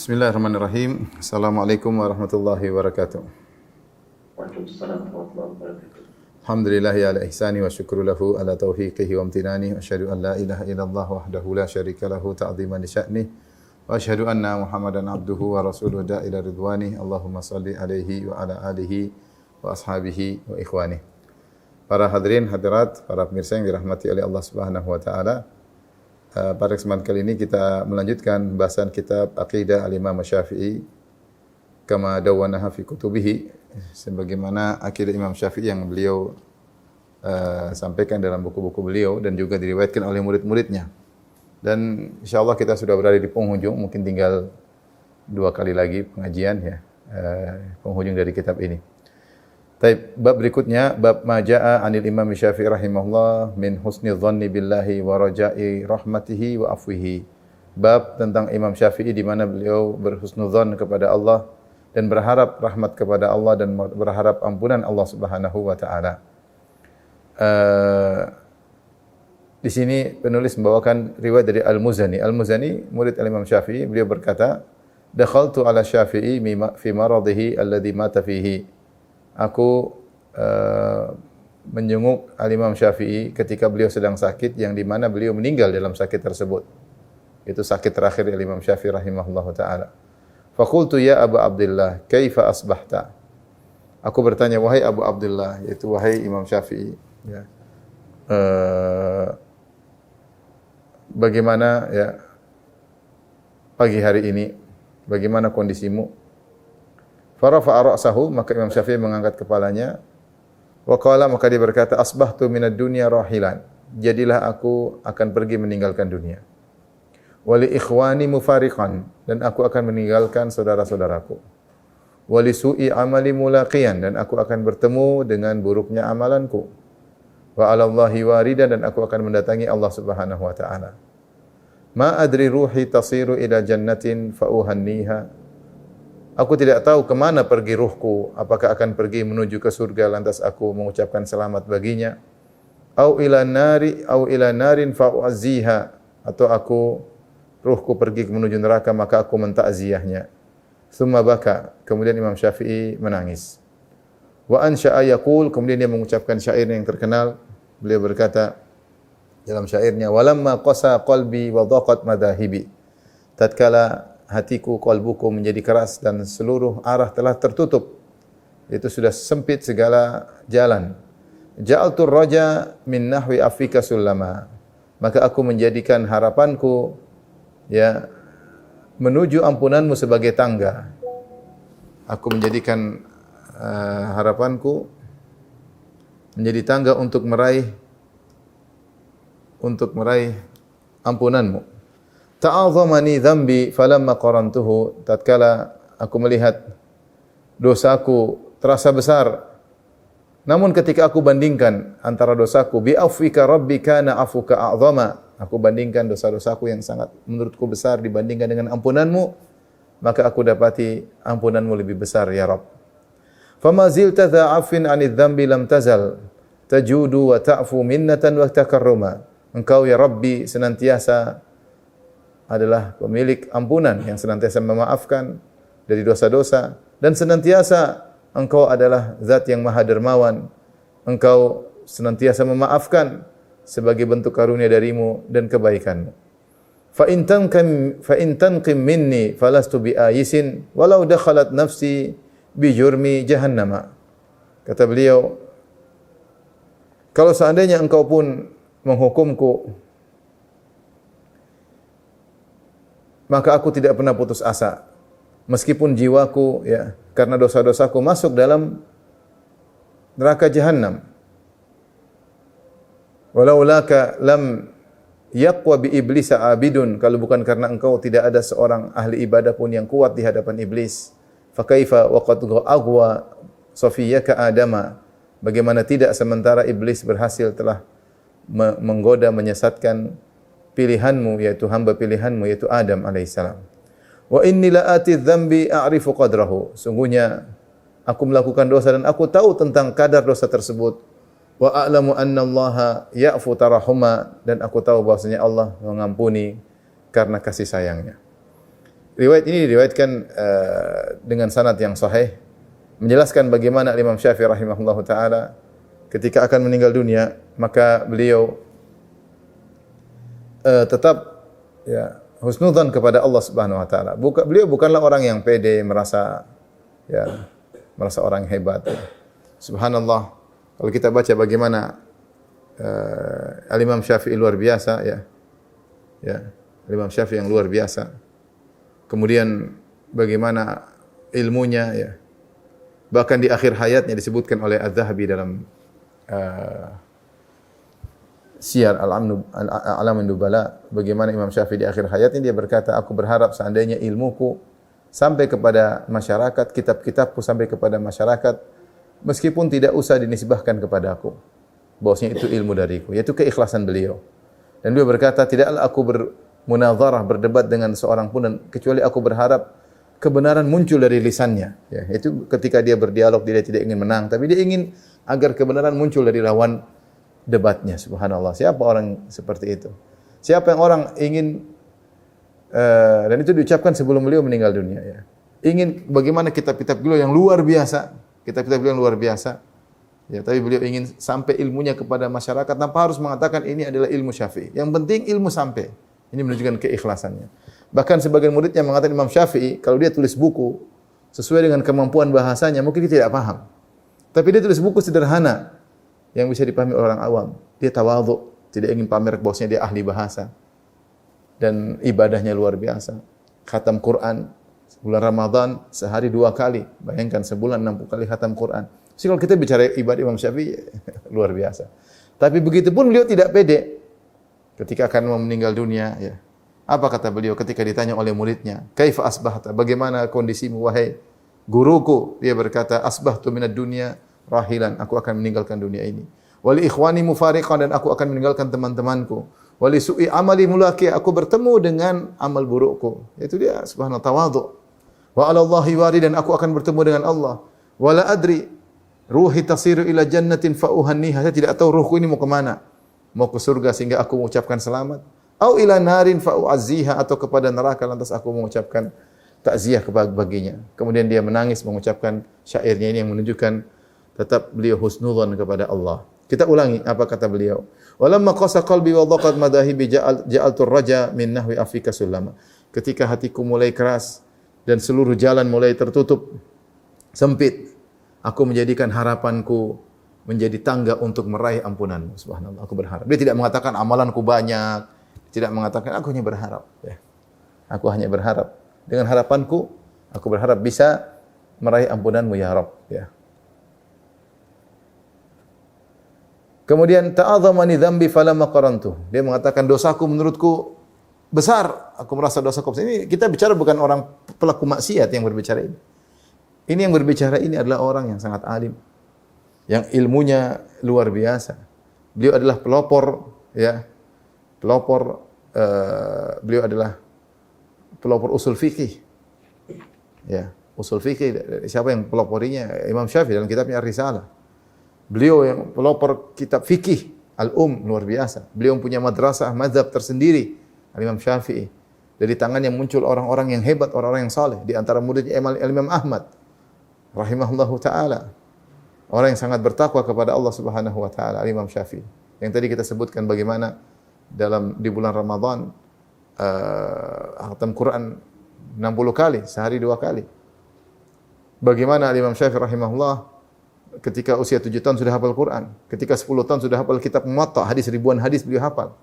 Bismillahirrahmanirrahim. Assalamualaikum warahmatullahi wabarakatuh. Waalaikumsalam warahmatullahi wabarakatuh. Alhamdulillahi ala ihsani wa syukru lahu ala taufiqihi wa amtinani. Wa asyhadu an la ilaha illallah wahdahu la syarika lahu ta'ziman li sya'nih. Wa asyhadu anna Muhammadan abduhu wa rasuluhu da'ila ridwani. Allahumma salli alaihi wa ala alihi wa ashabihi wa ikhwani. Para hadirin hadirat, para pemirsa yang dirahmati oleh Allah Subhanahu wa taala. Pada kesempatan kali ini kita melanjutkan bahasan kitab Aqidah Al-Imam Syafi'i kama dawwanaha fi kutubihi, sebagaimana akidah Imam Syafi'i yang beliau sampaikan dalam buku-buku beliau dan juga diriwayatkan oleh murid-muridnya. Dan insyaallah kita sudah berada di penghujung, mungkin tinggal 2 kali lagi pengajian ya, penghujung dari kitab ini. Baik, bab berikutnya bab ma jaa 'anil Imam Syafi'i rahimahullah min husni dhanni billahi wa raja'i rahmatihi wa afwihi. Bab tentang Imam Syafi'i di mana beliau berhusnudzan kepada Allah dan berharap rahmat kepada Allah dan berharap ampunan Allah Subhanahu wa taala. Di sini penulis membawakan riwayat dari Al-Muzani. Al-Muzani murid Imam Syafi'i, beliau berkata, "Dakhaltu ala Syafi'i fi maradhihi alladhi mata fihi." Aku menjenguk Al-Imam Syafi'i ketika beliau sedang sakit yang di mana beliau meninggal dalam sakit tersebut. Itu sakit terakhir Al-Imam Syafi'i rahimahullahu taala. Faqultu ya Abu Abdullah, kaifa asbahta? Aku bertanya, wahai Abu Abdullah, yaitu wahai Imam Syafi'i, ya. Bagaimana ya pagi hari ini? Bagaimana kondisimu? Farafa'a ra'sahu, maka Imam Syafi'i mengangkat kepalanya. Wa qala, maka dia berkata, asbahtu minad dunya rahilan. Jadilah aku akan pergi meninggalkan dunia. Wa li ikhwani mufariqan, dan aku akan meninggalkan saudara-saudaraku. Wa li su'i amali mulaqiyan, dan aku akan bertemu dengan buruknya amalanku. Wa 'ala Allahi waridan, dan aku akan mendatangi Allah Subhanahu wa taala. Ma adri ruhi tasiru ila jannatin fa uhanniha. Aku tidak tahu kemana pergi ruhku, apakah akan pergi menuju ke surga lantas aku mengucapkan selamat baginya, au ila narin fa uazziha, atau ruhku pergi menuju neraka maka aku mentakziahnya. Tsumma baka, kemudian Imam Syafi'i menangis. Wa ansha'a yaqul, kemudian dia mengucapkan syair yang terkenal. Beliau berkata dalam syairnya, walamma qasa qalbi wa dhaqat madahibi. Tatkala hatiku, qalbuku menjadi keras dan seluruh arah telah tertutup, itu sudah sempit segala jalan. Ja'altu raja min nahwi afika sulama, maka aku menjadikan harapanku ya menuju ampunanmu sebagai tangga. Aku menjadikan harapanku menjadi tangga untuk meraih ampunanmu. Ta'azamani dhanbi falamma qarantuhu, tatkala aku melihat dosaku terasa besar, namun ketika aku bandingkan antara dosaku bi afwika rabbi kana afuka a'zama, aku bandingkan dosa-dosaku yang sangat menurutku besar dibandingkan dengan ampunanmu, maka aku dapati ampunanmu lebih besar ya Rabb. Fama zilta dha'afin 'anidz dhanbi lam tazal tajudu wa ta'fu minnatan wa takarruma. Engkau ya Rabbi senantiasa adalah pemilik ampunan yang senantiasa memaafkan dari dosa-dosa, dan senantiasa Engkau adalah zat yang maha dermawan. Engkau senantiasa memaafkan sebagai bentuk karunia darimu dan kebaikanmu. Fa in tanqim minni falastu biayisin walau dakhalat nafsi bi jurmi jahannama. Kata beliau, kalau seandainya engkau pun menghukumku, maka aku tidak pernah putus asa, meskipun jiwaku ya karena dosa-dosaku masuk dalam neraka jahanam. Walaulaka lam yaqwa bi iblisa abidun, kalau bukan karena engkau tidak ada seorang ahli ibadah pun yang kuat di hadapan iblis. Fa kaifa wa qad aghwa safiyaka adama, bagaimana tidak sementara iblis berhasil telah menggoda menyesatkan pilihanmu, yaitu hamba pilihanmu, yaitu Adam alaihissalam. Wa inni la ati dzambi a'rifu qadrahu, sungguhnya aku melakukan dosa dan aku tahu tentang kadar dosa tersebut. Wa a'lamu anna Allaha ya'fu tarahuma, dan aku tahu bahwasanya Allah mengampuni karena kasih sayangnya. Riwayat ini diriwayatkan dengan sanad yang sahih menjelaskan bagaimana Imam Syafi'i rahimahullahu taala ketika akan meninggal dunia, maka beliau tetap ya husnudzan kepada Allah Subhanahu wa taala. Beliau bukanlah orang yang pede merasa orang hebat. Ya. Subhanallah. Kalau kita baca bagaimana Al-Imam Syafi'i luar biasa ya. Ya, Al-Imam Syafi'i yang luar biasa. Kemudian bagaimana ilmunya ya. Bahkan di akhir hayatnya disebutkan oleh Az-Zahabi dalam Syiar Al-A'lamun Nubala, bagaimana Imam Syafi'i di akhir hayatnya dia berkata, aku berharap seandainya ilmuku sampai kepada masyarakat, kitab-kitabku sampai kepada masyarakat, meskipun tidak usah dinisbahkan kepada aku, bahwasanya itu ilmu dariku, yaitu keikhlasan beliau. Dan beliau berkata, tidaklah aku bermunazarah, berdebat dengan seorang pun, dan kecuali aku berharap kebenaran muncul dari lisannya. Ya, itu ketika dia berdialog, dia tidak ingin menang, tapi dia ingin agar kebenaran muncul dari lawan debatnya. Subhanallah. Siapa orang seperti itu? Siapa yang orang ingin dan itu diucapkan sebelum beliau meninggal dunia ya. Ingin bagaimana kitab-kitab beliau yang luar biasa, kitab-kitab beliau yang luar biasa. Ya, tapi beliau ingin sampai ilmunya kepada masyarakat tanpa harus mengatakan ini adalah ilmu Syafi'i. Yang penting ilmu sampai. Ini menunjukkan keikhlasannya. Bahkan sebagian muridnya mengatakan Imam Syafi'i kalau dia tulis buku sesuai dengan kemampuan bahasanya mungkin dia tidak paham. Tapi dia tulis buku sederhana yang bisa dipahami orang awam. Dia tawadhu, tidak ingin pamer bahwasanya dia ahli bahasa. Dan ibadahnya luar biasa. Khatam Quran bulan Ramadan sehari 2 kali. Bayangkan sebulan 60 kali khatam Quran. Jadi kalau kita bicara ibadah Imam Syafi'i luar biasa. Tapi begitu pun beliau tidak pede ketika akan meninggal dunia ya. Apa kata beliau ketika ditanya oleh muridnya, "Kaifa asbahta?" Bagaimana kondisimu wahai guruku? Dia berkata, "Asbahtu minad dunya rahilan." Aku akan meninggalkan dunia ini. "Wa li ikhwani mufariqan." Dan aku akan meninggalkan teman-temanku. "Wa li su'i amali mulaqi." Aku bertemu dengan amal burukku. Itu dia subhanallah tawadhu. "Wa 'ala Allahi wari." Dan aku akan bertemu dengan Allah. "Wa la adri ruhi tasiru ila jannatin fa uhanniha." Saya tidak tahu ruhku ini mau ke mana. Mau ke surga sehingga aku mengucapkan selamat. Au ila narin fa u'azziha, atau kepada neraka lantas aku mengucapkan takziah baginya. Kemudian dia menangis mengucapkan syairnya ini yang menunjukkan tetap beliau husnudzon kepada Allah. Kita ulangi apa kata beliau. Walamma qasa qalbi wa dhaqat madahibi ja'altu raja min nahwi afrika sulama. Ketika hatiku mulai keras dan seluruh jalan mulai tertutup sempit, aku menjadikan harapanku menjadi tangga untuk meraih ampunanmu. Subhanallah, aku berharap. Dia tidak mengatakan amalanku banyak, tidak mengatakan aku hanya berharap. Ya. Aku hanya berharap. Dengan harapanku, aku berharap bisa meraih ampunanmu ya Rabb. Ya. Kemudian ta'adzamani dzambi falamma qarantu. Dia mengatakan dosaku menurutku besar. Aku merasa dosaku besar. Ini kita bicara bukan orang pelaku maksiat yang berbicara ini. Ini yang berbicara ini adalah orang yang sangat alim. Yang ilmunya luar biasa. Beliau adalah pelopor ya. Beliau adalah pelopor usul fikih. Ya, usul fikih siapa yang peloporinya? Imam Syafi'i dalam kitabnya Ar-Risalah. Beliau yang pelopor kitab fikih Al-Um luar biasa. Beliau punya madrasah mazhab tersendiri Al-Imam Syafi'i. Dari tangannya muncul orang-orang yang hebat, orang-orang yang saleh. Di antara muridnya Imam Ahmad rahimahullahu taala. Orang yang sangat bertakwa kepada Allah Subhanahu wa taala, Imam Syafi'i. Yang tadi kita sebutkan bagaimana di bulan Ramadan khatam Quran 60 kali, sehari 2 kali. Bagaimana Imam Syafi'i rahimahullah ketika usia 7 tahun sudah hafal Quran, ketika 10 tahun sudah hafal kitab Muwatta, ribuan hadis beliau hafal.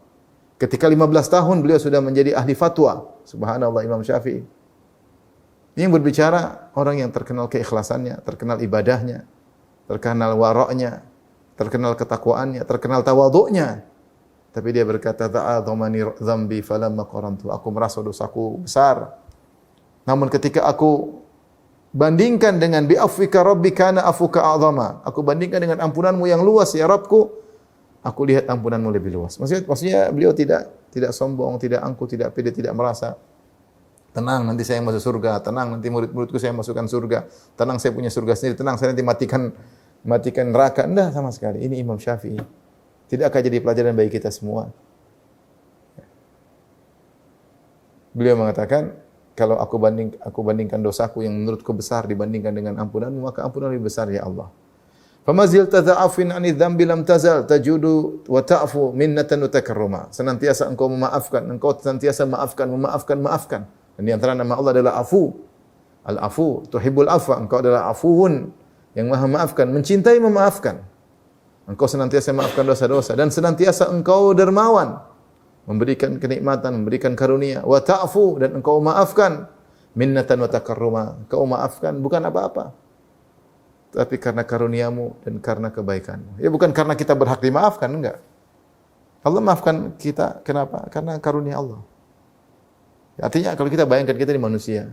Ketika 15 tahun beliau sudah menjadi ahli fatwa. Subhanallah, Imam Syafi'i. Ini yang berbicara orang yang terkenal keikhlasannya, terkenal ibadahnya, terkenal wara'nya, terkenal ketakwaannya, terkenal tawadhu'nya. Tapi dia berkata, "Ta'adzamani dzambi falamma qarantu." Aku merasa dosaku besar. Namun ketika aku bandingkan dengan bi afwika rabbi kana afuka a'zama. Aku bandingkan dengan ampunanmu yang luas ya Rabbku, aku lihat ampunanmu lebih luas. Maksudnya beliau tidak sombong, tidak angkuh, tidak pede, tidak merasa tenang nanti saya masuk surga, tenang nanti murid-muridku saya masukkan surga, tenang saya punya surga sendiri, tenang saya nanti matikan neraka. Enggak sama sekali. Ini Imam Syafi'i. Tidak akan jadi pelajaran bagi kita semua. Beliau mengatakan, kalau aku bandingkan dosaku yang menurutku besar dibandingkan dengan ampunanmu, maka ampunan lebih besar ya Allah. Famazil tadha'afin 'ani dzambi lam tazal tajudu wa ta'fu minnatan wa takarruma. Senantiasa engkau memaafkan, engkau senantiasa memaafkan. Dan di antara nama Allah adalah Afu. Al-Afu, tuhibbul afwa, engkau adalah afuwun, yang Maha maafkan, mencintai memaafkan. Engkau senantiasa memaafkan dosa-dosa dan senantiasa engkau dermawan, memberikan kenikmatan, memberikan karunia. Wa ta'fu, dan engkau maafkan, minnatan wa takarruma. Engkau maafkan bukan apa-apa, tapi karena karuniamu dan karena kebaikanmu. Ya bukan karena kita berhak dimaafkan, enggak. Allah maafkan kita, kenapa? Karena karunia Allah. Artinya kalau kita bayangkan kita di manusia,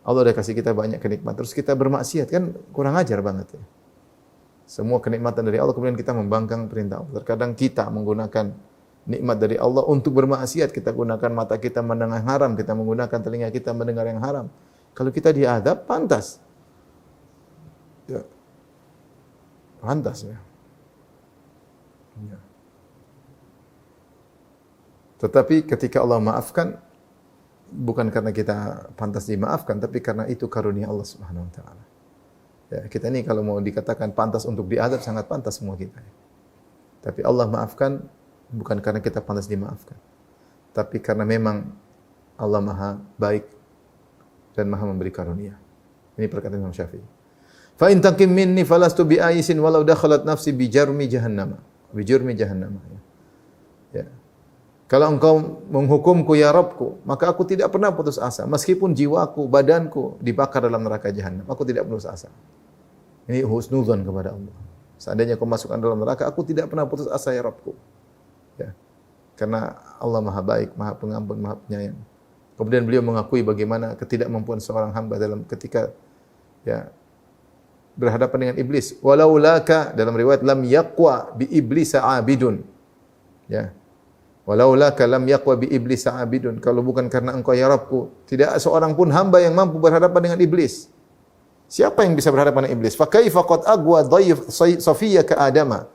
Allah udah kasih kita banyak kenikmatan, terus kita bermaksiat, kan kurang ajar banget ya. Semua kenikmatan dari Allah kemudian kita membangkang perintah Allah. Terkadang kita menggunakan nikmat dari Allah untuk bermaksiat, kita gunakan mata kita mendengar yang haram, kita menggunakan telinga kita mendengar yang haram. Kalau kita diadab, pantas. Ya. Pantas ya. Ya. Tetapi ketika Allah maafkan, bukan karena kita pantas dimaafkan, tapi karena itu karunia Allah Subhanahu wa taala. Ya, kita ini kalau mau dikatakan pantas untuk diadab, sangat pantas semua kita. Tapi Allah maafkan bukan karena kita pantas dimaafkan, tapi karena memang Allah Maha baik dan Maha memberi karunia. Ini perkataan Imam Syafi'i. Fa in taqim minni falastu bi aisin walau dakhalat nafsi bi jarmi jahannam. Bi jurmi jahannam. Ya. Kalau engkau menghukumku ya Rabbku, maka aku tidak pernah putus asa. Meskipun jiwaku, badanku dibakar dalam neraka jahanam, aku tidak putus asa. Ini husnudzon kepada Allah. Seandainya kau masukkan dalam neraka, aku tidak pernah putus asa ya Rabbku. Ya. Karena Allah Maha baik, Maha pengampun, Maha penyayang. Kemudian beliau mengakui bagaimana ketidakmampuan seorang hamba dalam ketika ya berhadapan dengan iblis. Walau laka, dalam riwayat lam yaqwa bi iblis abidun. Ya. Walau laka lam yaqwa bi iblis abidun. Kalau bukan karena engkau ya Rabbku, tidak seorang pun hamba yang mampu berhadapan dengan iblis. Siapa yang bisa berhadapan dengan iblis? Fa kaifa qad agwa dhaif Safiyya ka Adama.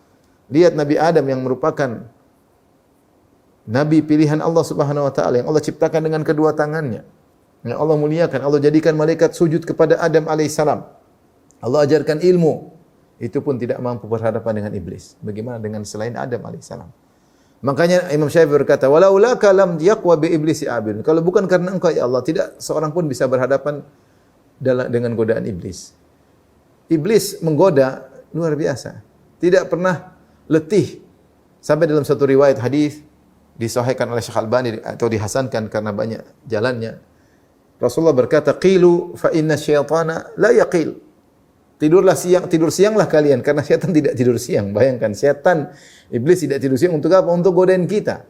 Lihat Nabi Adam yang merupakan nabi pilihan Allah Subhanahu wa taala, yang Allah ciptakan dengan kedua tangannya. Yang Allah muliakan, Allah jadikan malaikat sujud kepada Adam alaihissalam. Allah ajarkan ilmu. Itu pun tidak mampu berhadapan dengan iblis. Bagaimana dengan selain Adam alaihissalam? Makanya Imam Syafi'i berkata, "Walau laka lam yaqwa bi iblisi abid." Kalau bukan karena engkau ya Allah, tidak seorang pun bisa berhadapan dengan godaan iblis. Iblis menggoda luar biasa. Tidak pernah letih. Sampai dalam satu riwayat hadis disahihkan oleh Syekh Al-Albani atau dihasankan karena banyak jalannya. Rasulullah berkata, "Qilu fa inna syaitana la yaqil." Tidur sianglah kalian karena setan tidak tidur siang. Bayangkan, setan, iblis tidak tidur siang untuk apa? Untuk godain kita.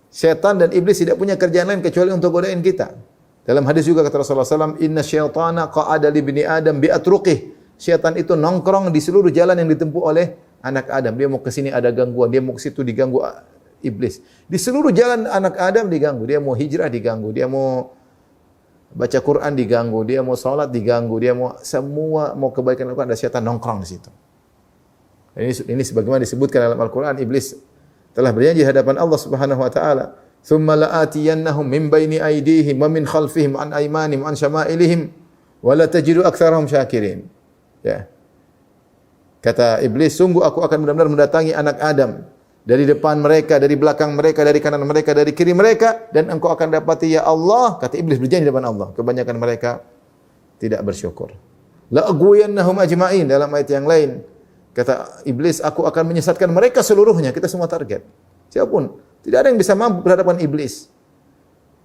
Setan dan iblis tidak punya kerjaan lain kecuali untuk godain kita. Dalam hadis juga kata Rasulullah SAW, "Inna syaitana qa'ada li bani Adam bi atruqih." Setan itu nongkrong di seluruh jalan yang ditempuh oleh anak Adam. Dia mau ke sini ada gangguan, dia mau ke situ diganggu iblis. Di seluruh jalan anak Adam diganggu. Dia mau hijrah diganggu, dia mau baca Quran diganggu, dia mau salat diganggu, dia mau semua mau kebaikan lakukan, ada setan nongkrong di situ. Ini sebagaimana disebutkan dalam Al-Qur'an, iblis telah berjanji hadapan Allah Subhanahu wa taala, "Tsumma la'atiyannahum min baini aydihim wa min khalfihim an aymanihim an syama'ilihim wa la tajidu aktsarahum syakirin." Ya. Kata iblis, sungguh aku akan benar-benar mendatangi anak Adam dari depan mereka, dari belakang mereka, dari kanan mereka, dari kiri mereka, dan engkau akan dapati ya Allah, kata iblis berjanji di depan Allah, kebanyakan mereka tidak bersyukur. La aghwiyannahum ajma'in, dalam ayat yang lain kata iblis, aku akan menyesatkan mereka seluruhnya. Kita semua target. Siapapun, tidak ada yang bisa mampu berhadapan iblis.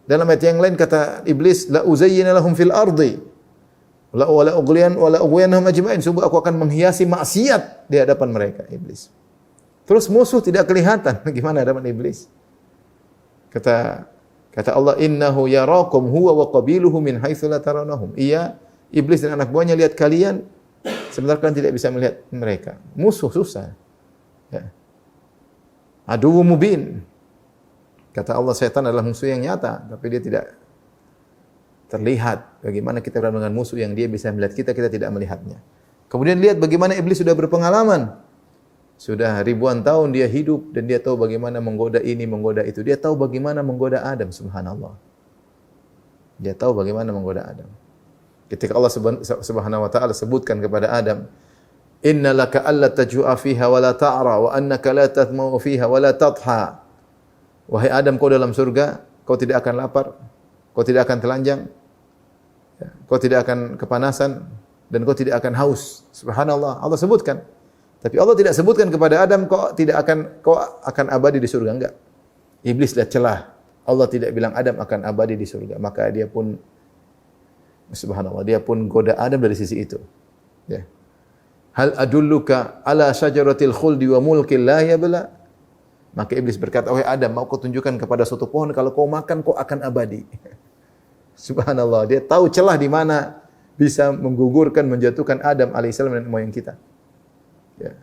Dalam ayat yang lain kata iblis, la uzayyina lahum fil ardi la aghwiyannahum ajma'in, sungguh aku akan menghiasi maksiat di hadapan mereka, iblis. Terus musuh tidak kelihatan. Gimana hadapan iblis? Kata Allah, "Innahu yarakum huwa wa qabiluhu min haitsu la tarawnahum." Iya, iblis dan anak buahnya lihat kalian, sementara kalian tidak bisa melihat mereka. Musuh susah. Ya. Aduwwum mubin. Kata Allah, setan adalah musuh yang nyata, tapi dia tidak terlihat. Bagaimana kita berhadapan dengan musuh yang dia bisa melihat kita, kita tidak melihatnya. Kemudian lihat bagaimana iblis sudah berpengalaman. Sudah ribuan tahun dia hidup dan dia tahu bagaimana menggoda ini, menggoda itu. Dia tahu bagaimana menggoda Adam, subhanallah. Dia tahu bagaimana menggoda Adam. Ketika Allah Subhanahu wa taala sebutkan kepada Adam, "Innalaka alla tajua fiha wa la ta'ra wa annaka la tathma'u fiha wa la tadha." Wahai Adam, kau dalam surga, kau tidak akan lapar, kau tidak akan telanjang, kau tidak akan kepanasan, dan kau tidak akan haus. Subhanallah, Allah sebutkan. Tapi Allah tidak sebutkan kepada Adam kau akan abadi di surga, enggak. Iblis lihat celah. Allah tidak bilang Adam akan abadi di surga, maka dia pun subhanallah, dia pun goda Adam dari sisi itu. Ya. Hal adulluka ala syajaratil khuldi wa mulkin la yabla? Maka iblis berkata, "Wahai Adam, mau kau tunjukkan kepada suatu pohon kalau kau makan kau akan abadi." Subhanallah, dia tahu celah di mana bisa menggugurkan, menjatuhkan Adam alaihissalam dan moyang kita. Ya.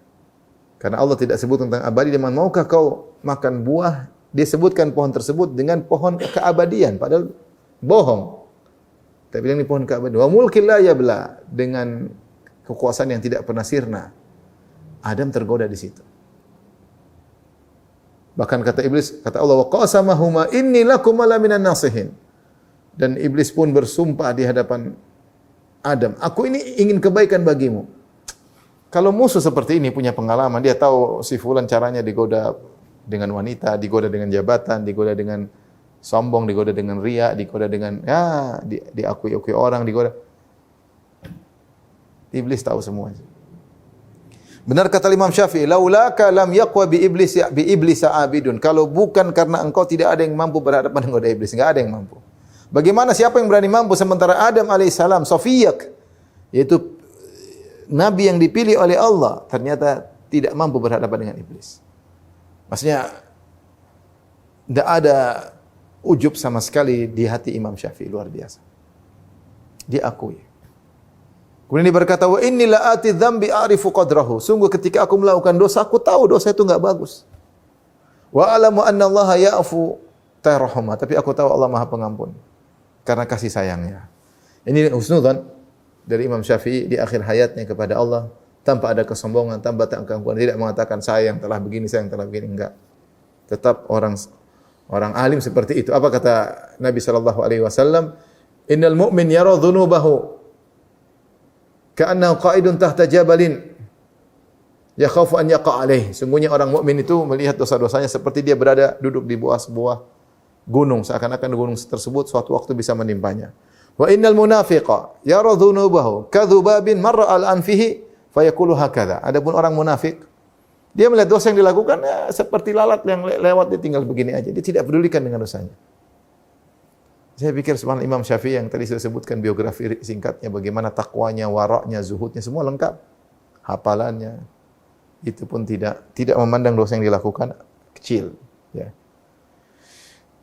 Karena Allah tidak sebut tentang abadi, dia maukah kau makan buah? Dia sebutkan pohon tersebut dengan pohon keabadian, padahal bohong. Tapi bilang ini pohon keabadian. Wa mulkin la yabla, dengan kekuasaan yang tidak pernah sirna. Adam tergoda di situ. Bahkan kata iblis, kata Allah, wa qasamahuma inni lakum minan nasihin. Dan iblis pun bersumpah di hadapan Adam, aku ini ingin kebaikan bagimu. Kalau musuh seperti ini punya pengalaman, dia tahu si fulan caranya digoda dengan wanita, digoda dengan jabatan, digoda dengan sombong, digoda dengan riya, digoda dengan diakui-akui orang, digoda. Iblis tahu semuanya. Benar kata Imam Syafi'i, laulaka lam yaqwa bi iblis abidun. Kalau bukan karena engkau tidak ada yang mampu berhadapan dengan iblis, enggak ada yang mampu. Bagaimana siapa yang berani mampu sementara Adam alaihissalam Safiyak, yaitu nabi yang dipilih oleh Allah, ternyata tidak mampu berhadapan dengan iblis. Maksudnya tidak ada ujub sama sekali di hati Imam Syafi'i, luar biasa. Dia akui. Kemudian dia berkata, wa inni la ati dzambi a'rifu qadrahu. Sungguh ketika aku melakukan dosa, aku tahu dosa itu enggak bagus. Wa alamu anna Allah ya'fu tarahuma, tapi aku tahu Allah Maha Pengampun karena kasih sayangnya. Ini husnudzan dari Imam Syafi'i di akhir hayatnya kepada Allah, tanpa ada kesombongan, tanpa keangkuhan, tidak mengatakan saya yang telah begini, saya yang telah begini, enggak. Tetap orang alim seperti itu. Apa kata Nabi sallallahu alaihi wasallam? Innal mu'min yara dhunubahu ka'annahu qa'idun tahta jabalin yakhafu an yaqa' alaih. Sungguhnya orang mukmin itu melihat dosa-dosanya seperti dia berada duduk di bawah sebuah gunung, seakan-akan gunung tersebut suatu waktu bisa menimpanya. Wa innal munafiqa yara dhunubahu kadhubabin marra al-anfihi fayaqulu hakadha. Adapun orang munafik, dia melihat dosa yang dilakukan seperti lalat yang lewat, dia tinggal begini aja. Dia tidak pedulikan dengan dosanya. Saya pikir subhanallah Imam Syafi'i yang tadi saya sebutkan biografi singkatnya, bagaimana takwanya, waraknya, zuhudnya, semua lengkap. Hafalannya, itu pun tidak memandang dosa yang dilakukan kecil. Ya.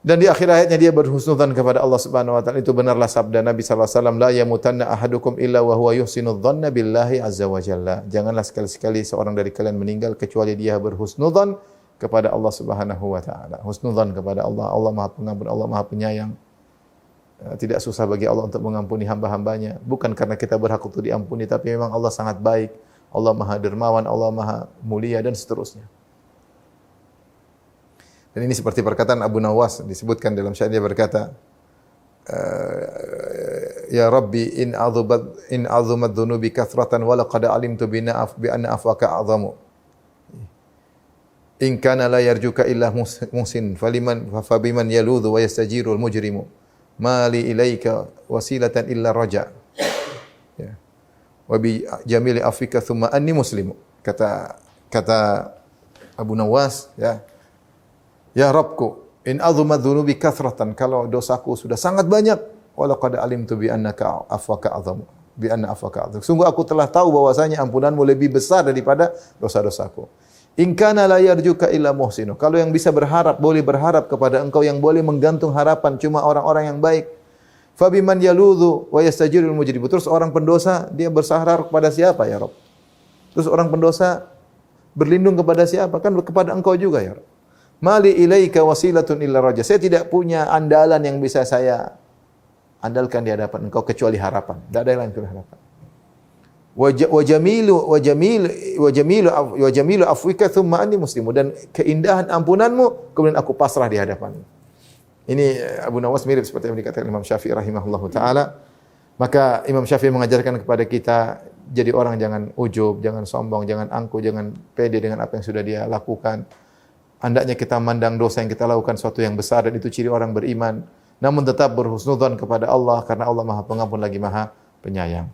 Dan di akhir ayatnya dia berhusnudzan kepada Allah Subhanahu wa taala. Itu benarlah sabda Nabi sallallahu alaihi wasallam, la yamutanna ahadukum illa wa huwa yuhsinu dhanna billahi azza wa jalla. Janganlah sekali-sekali seorang dari kalian meninggal kecuali dia berhusnudzan kepada Allah Subhanahu wa taala. Husnudzan kepada Allah, Allah Maha Pengampun, Allah Maha Penyayang. Tidak susah bagi Allah untuk mengampuni hamba-hambanya. Bukan karena kita berhak untuk diampuni, tapi memang Allah sangat baik. Allah Maha Dermawan, Allah Maha Mulia, dan seterusnya. Dan ini seperti perkataan Abu Nawas, disebutkan dalam syair, dia berkata, Ya Rabbi, in azumat dhunubi kathratan wa laqad alimtu bi anna afwaka a'zamu. In kana la yarjuka illa muhsin, fabiman yaludhu wa yastajiru al-mujrimu. Mali ilaika wasilatan illa raja. Ya. Wa bi jamili afika thumma anni muslimu. Kata Abu Nawas, ya. Ya Rabbku, in azumat dhunubi kathratan, kalau dosaku sudah sangat banyak, wa laqad alimtu bi annaka afwaka azam, bi anna afwaka azam. Sungguh aku telah tahu bahwasanya ampunanmu lebih besar daripada dosa-dosaku. In kana la yarjuka illa muhsinu. Kalau yang bisa berharap, boleh berharap kepada engkau, yang boleh menggantung harapan cuma orang-orang yang baik. Fabiman yaludhu wa yastajirul mujrim. Terus orang pendosa dia bersahar kepada siapa ya Rabb? Terus orang pendosa berlindung kepada siapa? Kan kepada engkau juga ya Rabb. Mali ilaika wasilatun illa raja. Saya tidak punya andalan yang bisa saya andalkan di hadapan engkau kecuali harapan. Tidak ada yang lain kecuali harapan. Wa jamilu afwika thumma anni muslimu, dan keindahan ampunanmu kemudian aku pasrah di hadapanmu. Ini Abu Nawas mirip seperti yang dikatakan Imam Syafi'i rahimahullahu taala. Maka Imam Syafi'i mengajarkan kepada kita jadi orang jangan ujub, jangan sombong, jangan angkuh, jangan pede dengan apa yang sudah dia lakukan. Hendaknya kita memandang dosa yang kita lakukan suatu yang besar dan itu ciri orang beriman. Namun tetap berhusnudzon kepada Allah karena Allah Maha Pengampun lagi Maha Penyayang.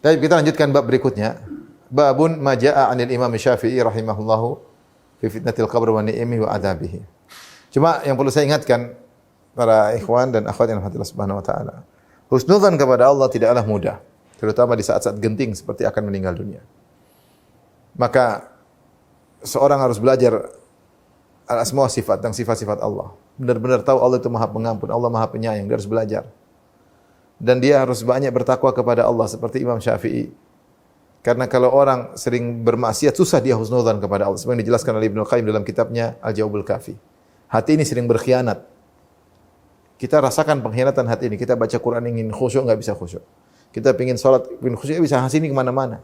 Baik, kita lanjutkan bab berikutnya. Babun ma jaa'a 'anil Imam Syafi'i rahimahullahu fi fitnatil qabr wa ni'imihi wa adzabihi. Cuma yang perlu saya ingatkan para ikhwan dan akhwat yang rahmatillah subhanahu wa taala. Husnudzan kepada Allah tidaklah mudah, terutama di saat-saat genting seperti akan meninggal dunia. Maka seorang harus belajar semua sifat dan sifat-sifat Allah. Benar-benar tahu Allah itu Maha Pengampun, Allah Maha Penyayang, dia harus belajar. Dan dia harus banyak bertakwa kepada Allah seperti Imam Syafi'i. Karena kalau orang sering bermaksiat susah dia husnudzan kepada Allah. Seperti yang dijelaskan oleh Ibnu Qayyim dalam kitabnya Al-Jawabul Kafi. Hati ini sering berkhianat. Kita rasakan pengkhianatan hati ini. Kita baca Quran ingin khusyuk enggak bisa khusyuk. Kita ingin salat ingin khusyuk bisa hasini kemana mana.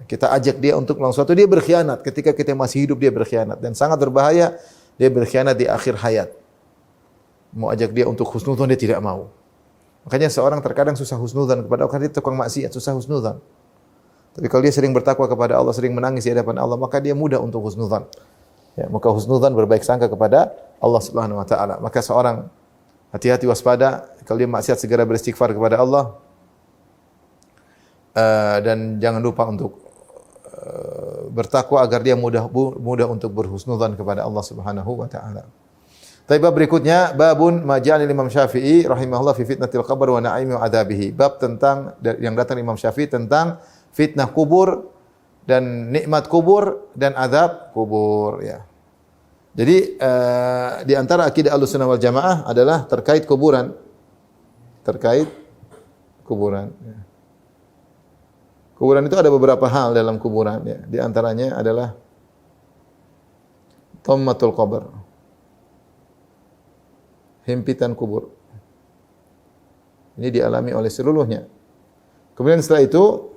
Kita ajak dia untuk melakukan sesuatu, dia berkhianat. Ketika kita masih hidup, dia berkhianat. Dan sangat berbahaya, dia berkhianat di akhir hayat. Mau ajak dia untuk husnudzan, dia tidak mau. Makanya seorang terkadang susah husnudzan kepada Allah, karena dia tukang maksiat, susah husnudzan. Tapi kalau dia sering bertakwa kepada Allah, sering menangis di hadapan Allah, maka dia mudah untuk husnudzan. Ya, maka husnudzan berbaik sangka kepada Allah Subhanahu wa taala. Maka seorang hati-hati waspada, kalau dia maksiat segera beristighfar kepada Allah. Dan jangan lupa untuk bertakwa agar dia mudah untuk berhusnudzan kepada Allah Subhanahu wa taala. Bab berikutnya babun ma ja'al Imam Syafi'i rahimahullah fi fitnatil qabr wa na'imi wa adzabihi. Bab tentang yang datang Imam Syafi'i tentang fitnah kubur dan nikmat kubur dan azab kubur ya. Jadi di antara akidah Ahlussunnah wal Jamaah adalah terkait kuburan. Terkait kuburan ya. Kuburan itu ada beberapa hal dalam kuburan ya. Di antaranya adalah dhammatul qabr. Himpitan kubur. Ini dialami oleh seluruhnya. Kemudian setelah itu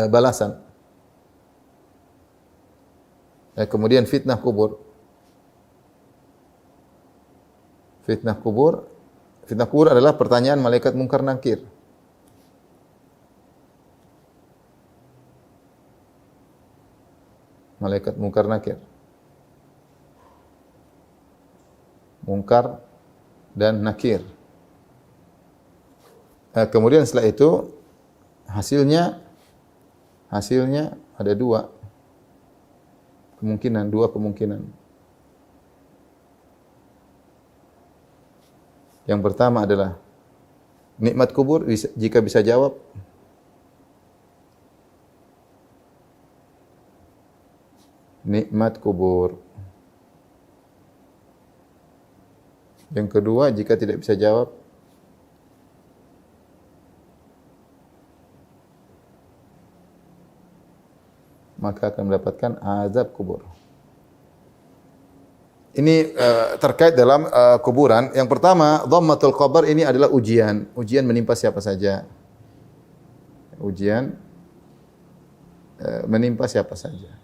balasan. Kemudian fitnah kubur. Fitnah kubur. Fitnah kubur adalah pertanyaan malaikat Munkar Nakir. Malaikat Munkar Nakir. Munkar dan Nakir. Kemudian setelah itu hasilnya ada dua kemungkinan. Yang pertama adalah nikmat kubur jika bisa jawab. Nikmat kubur. Yang kedua, jika tidak bisa jawab, maka akan mendapatkan azab kubur. Ini terkait dalam kuburan. Yang pertama, dhammatul qabr ini adalah ujian. Ujian menimpa siapa saja. Ujian menimpa siapa saja.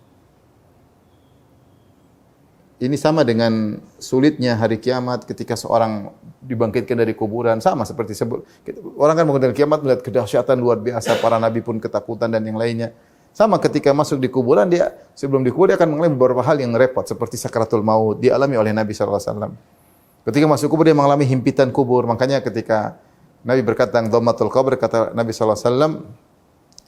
Ini sama dengan sulitnya hari kiamat ketika seorang dibangkitkan dari kuburan. Sama seperti orang kan mengenai kiamat melihat kedahsyatan luar biasa, para nabi pun ketakutan dan yang lainnya. Sama ketika masuk di kuburan, dia sebelum di kubur dia akan mengalami beberapa hal yang repot seperti sakaratul maut dialami oleh Nabi sallallahu alaihi wasallam. Ketika masuk kubur dia mengalami himpitan kubur. Makanya ketika Nabi berkata tentang dhammatul qabr, kata Nabi sallallahu alaihi wasallam,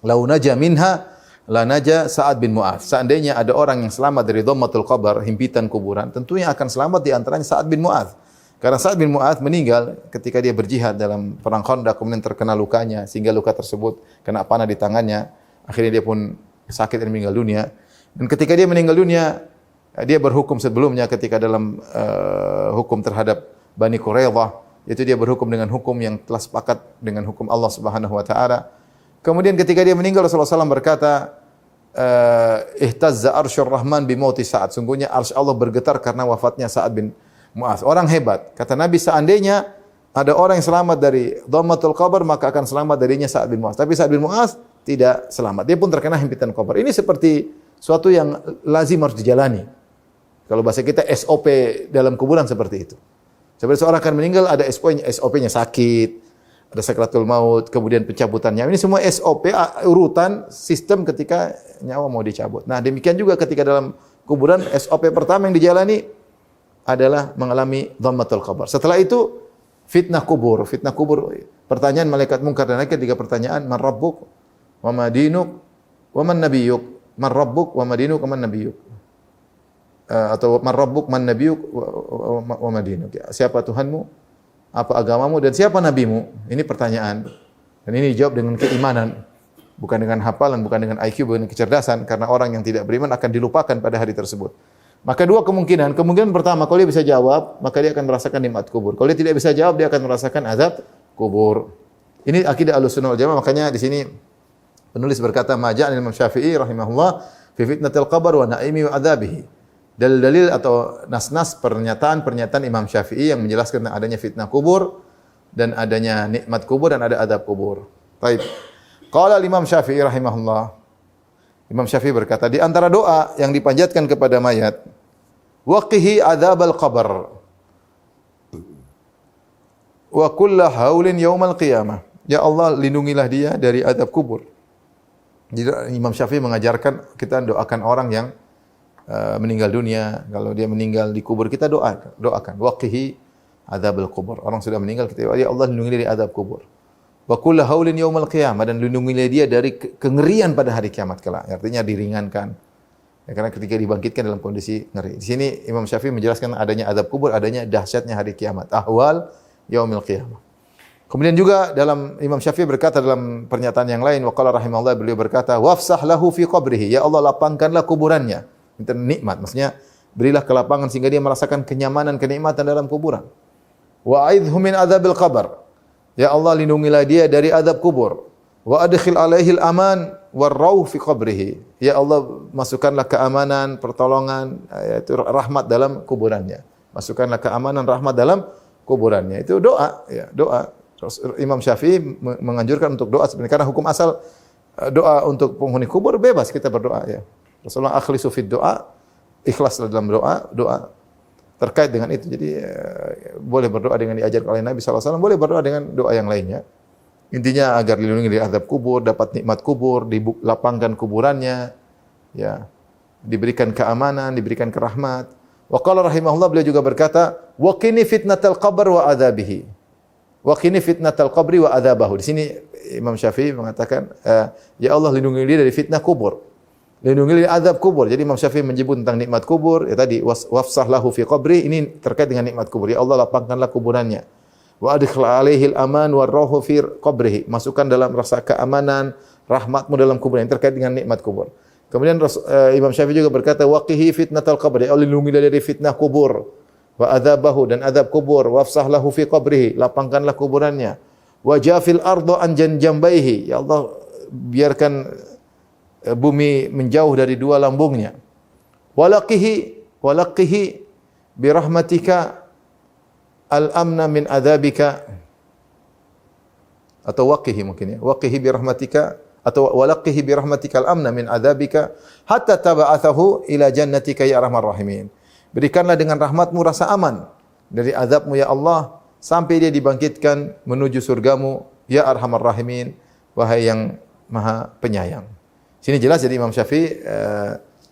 "Lau naja minha la naja Sa'ad bin Mu'adz." Seandainya ada orang yang selamat dari dhammatul qabr, himpitan kuburan, tentunya akan selamat di antaranya Sa'ad bin Mu'adz. Karena Sa'ad bin Mu'adz meninggal ketika dia berjihad dalam perang Khandaq, kemudian terkena lukanya sehingga luka tersebut kena panah di tangannya. Akhirnya dia pun sakit dan meninggal dunia. Dan ketika dia meninggal dunia, dia berhukum sebelumnya ketika dalam hukum terhadap Bani Quraidah, itu dia berhukum dengan hukum yang telah sepakat dengan hukum Allah Subhanahu wa taala. Kemudian ketika dia meninggal, Rasulullah SAW berkata, "Ihtazza arsyur Rahman bimauti Sa'ad." Sungguhnya arsy Allah bergetar karena wafatnya Sa'ad bin Mu'adz. Orang hebat. Kata Nabi, seandainya ada orang yang selamat dari dhammatul qabr, maka akan selamat darinya Sa'ad bin Mu'adz. Tapi Sa'ad bin Mu'adz tidak selamat. Dia pun terkena himpitan kubur. Ini seperti suatu yang lazim harus dijalani. Kalau bahasa kita SOP dalam kuburan seperti itu. Seperti seorang akan meninggal ada SOP-nya sakit, ada sakratul maut, kemudian pencabutan nyawa. Ini semua SOP urutan sistem ketika nyawa mau dicabut. Nah, demikian juga ketika dalam kuburan SOP pertama yang dijalani adalah mengalami dhammatul qabr. Setelah itu fitnah kubur. Fitnah kubur, pertanyaan malaikat munkar dan nakir, 3 pertanyaan, man rabbuk wa ma dinuk wa man nabiyyuk. Man rabbuk wa ma dinuk wa man nabiyyuk. Atau man rabbuk man nabiyyuk wa ma dinuk. Siapa Tuhanmu? Apa agamamu dan siapa nabimu? Ini pertanyaan. Dan ini dijawab dengan keimanan, bukan dengan hafalan, bukan dengan IQ, bukan dengan kecerdasan, karena orang yang tidak beriman akan dilupakan pada hari tersebut. Maka 2 kemungkinan. Kemungkinan pertama, kalau dia bisa jawab, maka dia akan merasakan nikmat kubur. Kalau dia tidak bisa jawab, dia akan merasakan azab kubur. Ini akidah Ahlussunnah wal Jamaah. Makanya di sini penulis berkata, "Maja'al Imam Syafi'i rahimahullah fi fitnatil qabr wa na'imi wa adzabihi." Dalil-dalil atau nas-nas pernyataan Imam Syafi'i yang menjelaskan tentang adanya fitnah kubur dan adanya nikmat kubur dan ada azab kubur. Baik. Qala Imam Syafi'i rahimahullah. Imam Syafi'i berkata, di antara doa yang dipanjatkan kepada mayat, waqihi adzabal qabr wa kulla haulin yaumal qiyamah. Ya Allah, lindungilah dia dari azab kubur. Jadi Imam Syafi'i mengajarkan kita doakan orang yang meninggal dunia. Kalau dia meninggal di kubur, kita doakan. Waqihi adzabal kubur. Orang sudah meninggal, kita ya Allah, lindungilah dari azab kubur. Wa kullu haulin yaumal qiyamah, dan lindungilah dia dari kengerian pada hari kiamat kelak. Artinya diringankan. Ya, karena ketika dibangkitkan dalam kondisi ngeri. Di sini Imam Syafi'i menjelaskan adanya azab kubur, adanya dahsyatnya hari kiamat. Ahwal yaumil qiyamah. Kemudian juga dalam Imam Syafi'i berkata dalam pernyataan yang lain, waqala rahimahullah, beliau berkata, wafsah lahu fi qabrihi. Ya Allah, lapangkanlah kuburannya. Itu nikmat, maksudnya berilah kelapangan sehingga dia merasakan kenyamanan, kenikmatan dalam kuburan. Wa aidhu min adzabil qabr. Ya Allah, lindungilah dia dari azab kubur. Wa adkhil alaihi al-aman war-rauh fi qabrihi. Ya Allah, masukkanlah keamanan, pertolongan, yaitu rahmat dalam kuburannya. Masukkanlah keamanan, rahmat dalam kuburannya. Itu doa, ya, doa. Imam Syafi'i menganjurkan untuk doa sebenarnya, karena hukum asal doa untuk penghuni kubur bebas kita berdoa, ya. Rasulullah akhlisu fid doa, ikhlas dalam doa terkait dengan itu. Jadi boleh berdoa dengan diajarkan oleh Nabi SAW, boleh berdoa dengan doa yang lainnya. Intinya agar dilindungi dari azab kubur, dapat nikmat kubur, dilapangkan kuburannya, ya, diberikan keamanan, diberikan kerahmat. Wa qala rahimahullah, beliau juga berkata, wa qini fitnatal qabr wa adzabihi. Wa qini fitnatal qabri wa adzabahu. Di sini Imam Syafi'i mengatakan, ya Allah, lindungi dia dari fitnah kubur. Lindungi dari azab kubur. Jadi Imam Syafi'i menyebut tentang nikmat kubur, ya tadi wafsah lahu fi qabri, ini terkait dengan nikmat kubur. Ya Allah, lapangkanlah kuburannya. Wa adkhil alaihi al-aman war-rauh fi qabrihi. Masukkan dalam rasa keamanan, rahmatmu dalam kuburan, terkait dengan nikmat kubur. Kemudian Imam Syafi'i juga berkata, waqihi fitnatal qabr. Ya Allah, lindungilah dari fitnah kubur. Wa adzabahu, dan azab kubur. Wafsah lahu fi qabrihi, lapangkanlah kuburannya. Wa jafil arda an janbaihi. Ya Allah, biarkan bumi menjauh dari 2 lambungnya. Walaqihi bi rahmatika al-amna min adzabika, atau waqihi mungkin ya. Waqihi bi rahmatika, atau walaqihi bi rahmatika al-amna min adzabika hatta tab'atsahu ila jannatika ya arhamar rahimin. Berikanlah dengan rahmatmu rasa aman dari azabmu ya Allah, sampai dia dibangkitkan menuju surgamu ya arhamar rahimin, wahai yang maha penyayang. Sini jelas, jadi Imam Syafi'i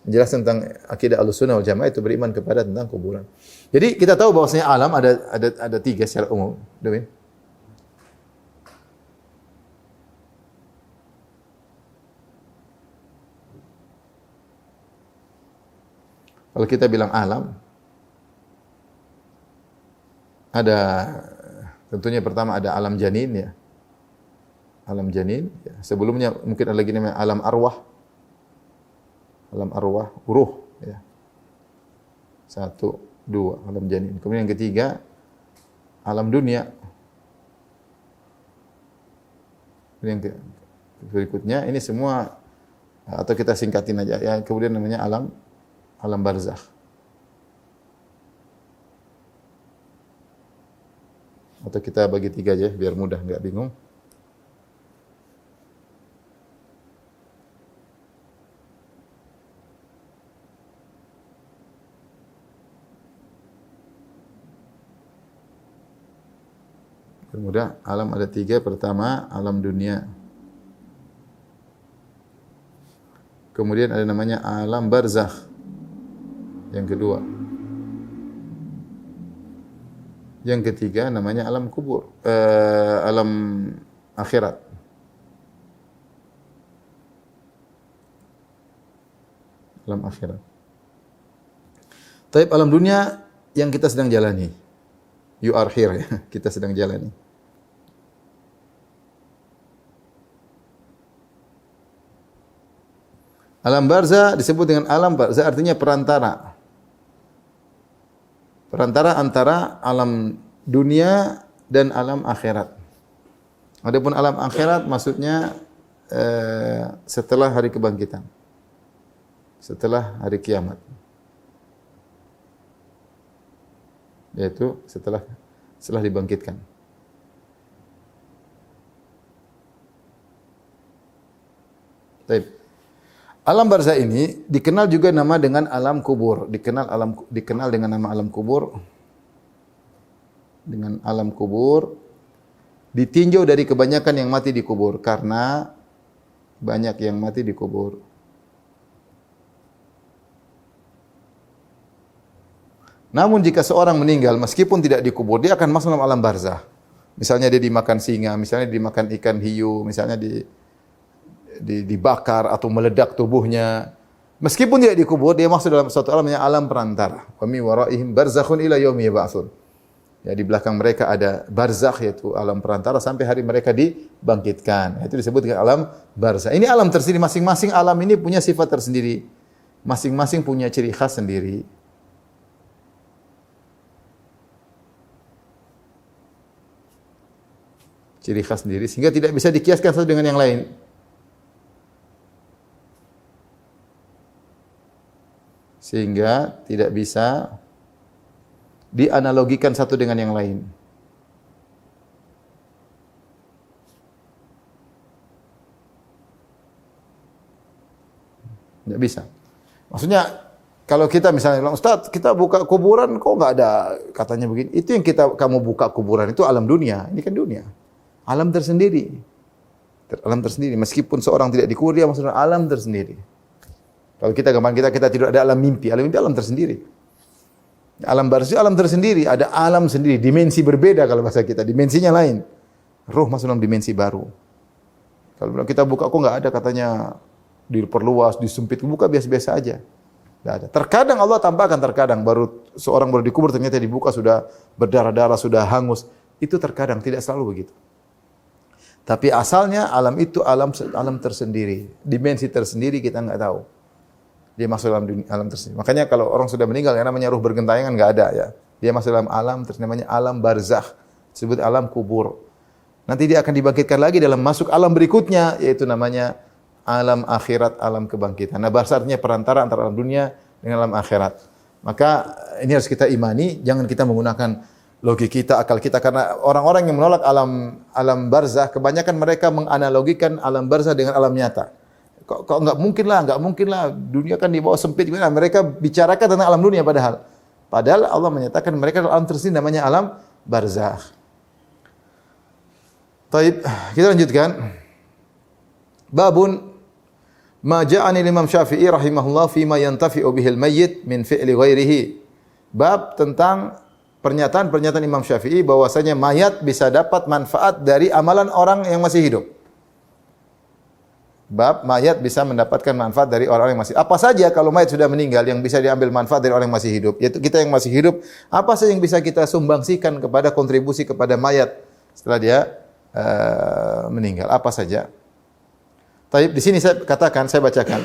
menjelaskan tentang akidah Ahlussunnah wal Jamaah, itu beriman kepada tentang kuburan. Jadi kita tahu bahwasanya alam ada 3 secara umum. Demi. Kalau kita bilang alam, ada tentunya pertama ada alam janin, ya. Alam janin, ya. Sebelumnya mungkin ada lagi namanya alam arwah. Alam arwah, ruh, ya. 1, 2, alam janin. Kemudian yang ketiga, alam dunia. Kemudian yang berikutnya, ini semua atau kita singkatin aja, ya. Kemudian namanya alam barzakh. Atau kita bagi 3 aja biar mudah, enggak bingung. Mudah, alam ada 3. Pertama, alam dunia. Kemudian ada namanya alam barzakh. Yang kedua. Yang ketiga namanya alam kubur, alam akhirat. Alam akhirat. Taib alam dunia yang kita sedang jalani. You are here ya, kita sedang jalani. Alam barzah disebut dengan alam barzah artinya perantara. Perantara antara alam dunia dan alam akhirat. Adapun alam akhirat maksudnya setelah hari kebangkitan. Setelah hari kiamat. Yaitu setelah dibangkitkan. Baik. Alam barzah ini dikenal juga nama dengan alam kubur, dikenal dengan nama alam kubur. Dengan alam kubur ditinjau dari kebanyakan yang mati di kubur karena banyak yang mati di kubur. Namun jika seorang meninggal meskipun tidak dikubur, dia akan masuk dalam alam barzah. Misalnya dia dimakan singa, misalnya dimakan ikan hiu, misalnya dibakar atau meledak tubuhnya. Meskipun tidak dikubur, dia masuk dalam suatu alam yang alam perantara. Wa mi waraihim barzakhun ila yaumi yub'atsun. Ya, di belakang mereka ada barzakh yaitu alam perantara sampai hari mereka dibangkitkan. Itu disebut dengan alam barzakh. Ini alam tersendiri, masing-masing alam ini punya sifat tersendiri. Masing-masing punya ciri khas sendiri. Ciri khas sendiri sehingga tidak bisa dikiaskan satu dengan yang lain. Sehingga tidak bisa dianalogikan satu dengan yang lain. Tidak bisa. Maksudnya kalau kita misalnya bilang, Ustaz, kita buka kuburan kok enggak ada katanya begini. Itu yang kamu buka kuburan itu alam dunia. Ini kan dunia. Alam tersendiri. Alam tersendiri. Meskipun seorang tidak dikubur, dia maksudnya alam tersendiri. Kalau kita tidur ada alam mimpi. Alam mimpi alam tersendiri. Alam barzah alam tersendiri. Ada alam sendiri. Dimensi berbeda kalau bahasa kita. Dimensinya lain. Ruh masuk dalam dimensi baru. Kalau kita buka kok enggak ada katanya diperluas, disempit. Buka biasa-biasa aja. Enggak ada. Terkadang Allah tampakkan, terkadang seorang baru dikubur ternyata dibuka sudah berdarah-darah, sudah hangus. Itu terkadang, tidak selalu begitu. Tapi asalnya alam itu alam tersendiri, dimensi tersendiri kita enggak tahu. Dia masuk dalam dunia, alam tersendiri. Makanya kalau orang sudah meninggal yang namanya ruh bergentayangan enggak ada ya. Dia masuk dalam alam namanya alam barzakh, disebut alam kubur. Nanti dia akan dibangkitkan lagi dalam masuk alam berikutnya yaitu namanya alam akhirat, alam kebangkitan. Nah, barzakh artinya perantara antara alam dunia dengan alam akhirat. Maka ini harus kita imani, jangan kita menggunakan logik kita, akal kita, karena orang-orang yang menolak alam barzah kebanyakan mereka menganalogikan alam barzah dengan alam nyata. Kok enggak mungkin lah, dunia kan di bawah sempit gimana? Mereka bicarakan tentang alam dunia padahal Allah menyatakan mereka alam tersendiri namanya alam barzah. Baik, kita lanjutkan. Babun ma ja'ani Imam Syafi'i rahimahullah fi ma yantafi'u bihil mayyit min fi'li ghairihi. Bab tentang pernyataan Imam Syafi'i bahwasanya mayat bisa dapat manfaat dari amalan orang yang masih hidup. Bab mayat bisa mendapatkan manfaat dari orang yang masih. Apa saja kalau mayat sudah meninggal yang bisa diambil manfaat dari orang yang masih hidup? Yaitu kita yang masih hidup, apa saja yang bisa kita sumbangsikan kepada kontribusi kepada mayat setelah dia meninggal? Apa saja? Taib di sini saya bacakan.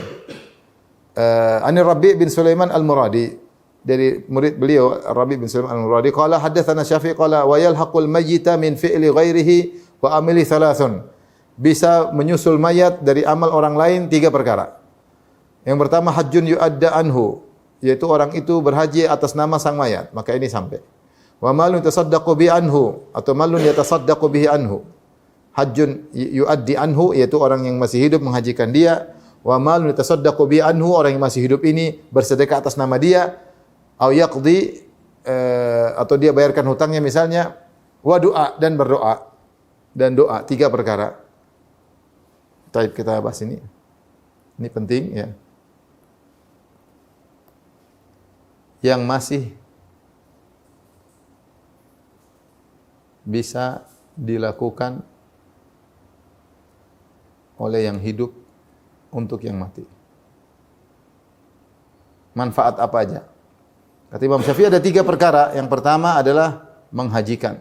Ani Rabi' bin Sulaiman Al-Muradi, dari murid beliau Rabi' bin Sulaiman Al-Muradi, qala haddatsana Syafi'i qala wa yalhaqul mayyita min fi'li ghairihi wa amali thalathun. Bisa menyusul mayat dari amal orang lain 3 perkara. Yang pertama hajjun yu'adda anhu, yaitu orang itu berhaji atas nama sang mayat, maka ini sampai. Wa malun tasaddaqu bi anhu, atau malun yatasaddaqu bihi anhu. Hajjun yu'addi anhu, yaitu orang yang masih hidup menghajikan dia. Wa malun yatasaddaqu bi anhu, orang yang masih hidup ini bersedekah atas nama dia. Au yaqdi, atau dia bayarkan hutangnya misalnya. Wa du'a, dan berdoa. dan doa. 3 perkara. Baik, kita bahas ini. Ini penting ya. Yang masih bisa dilakukan oleh yang hidup untuk yang mati. Manfaat apa aja? Kata Imam Syafi'i ada 3 perkara. Yang pertama adalah menghajikan.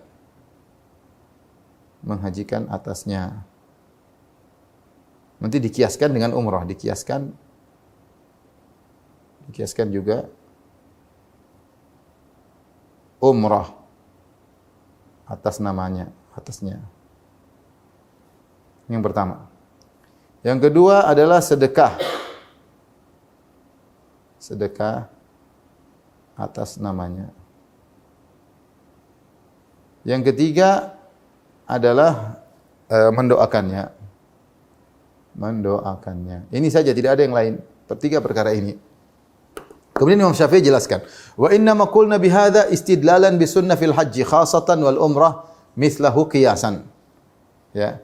Menghajikan atasnya. Nanti dikiaskan dengan umrah, dikiaskan juga umrah atas namanya, atasnya. Yang pertama. Yang kedua adalah sedekah. Sedekah atas namanya. Yang ketiga adalah mendoakannya. Mendoakannya. Ini saja, tidak ada yang lain. 3 perkara ini. Kemudian Imam Syafi'i jelaskan, wa inna ma qulna bihadza istidlalan bisunnah fil haji khasatan wal umrah mithlahu qiyasan. Ya.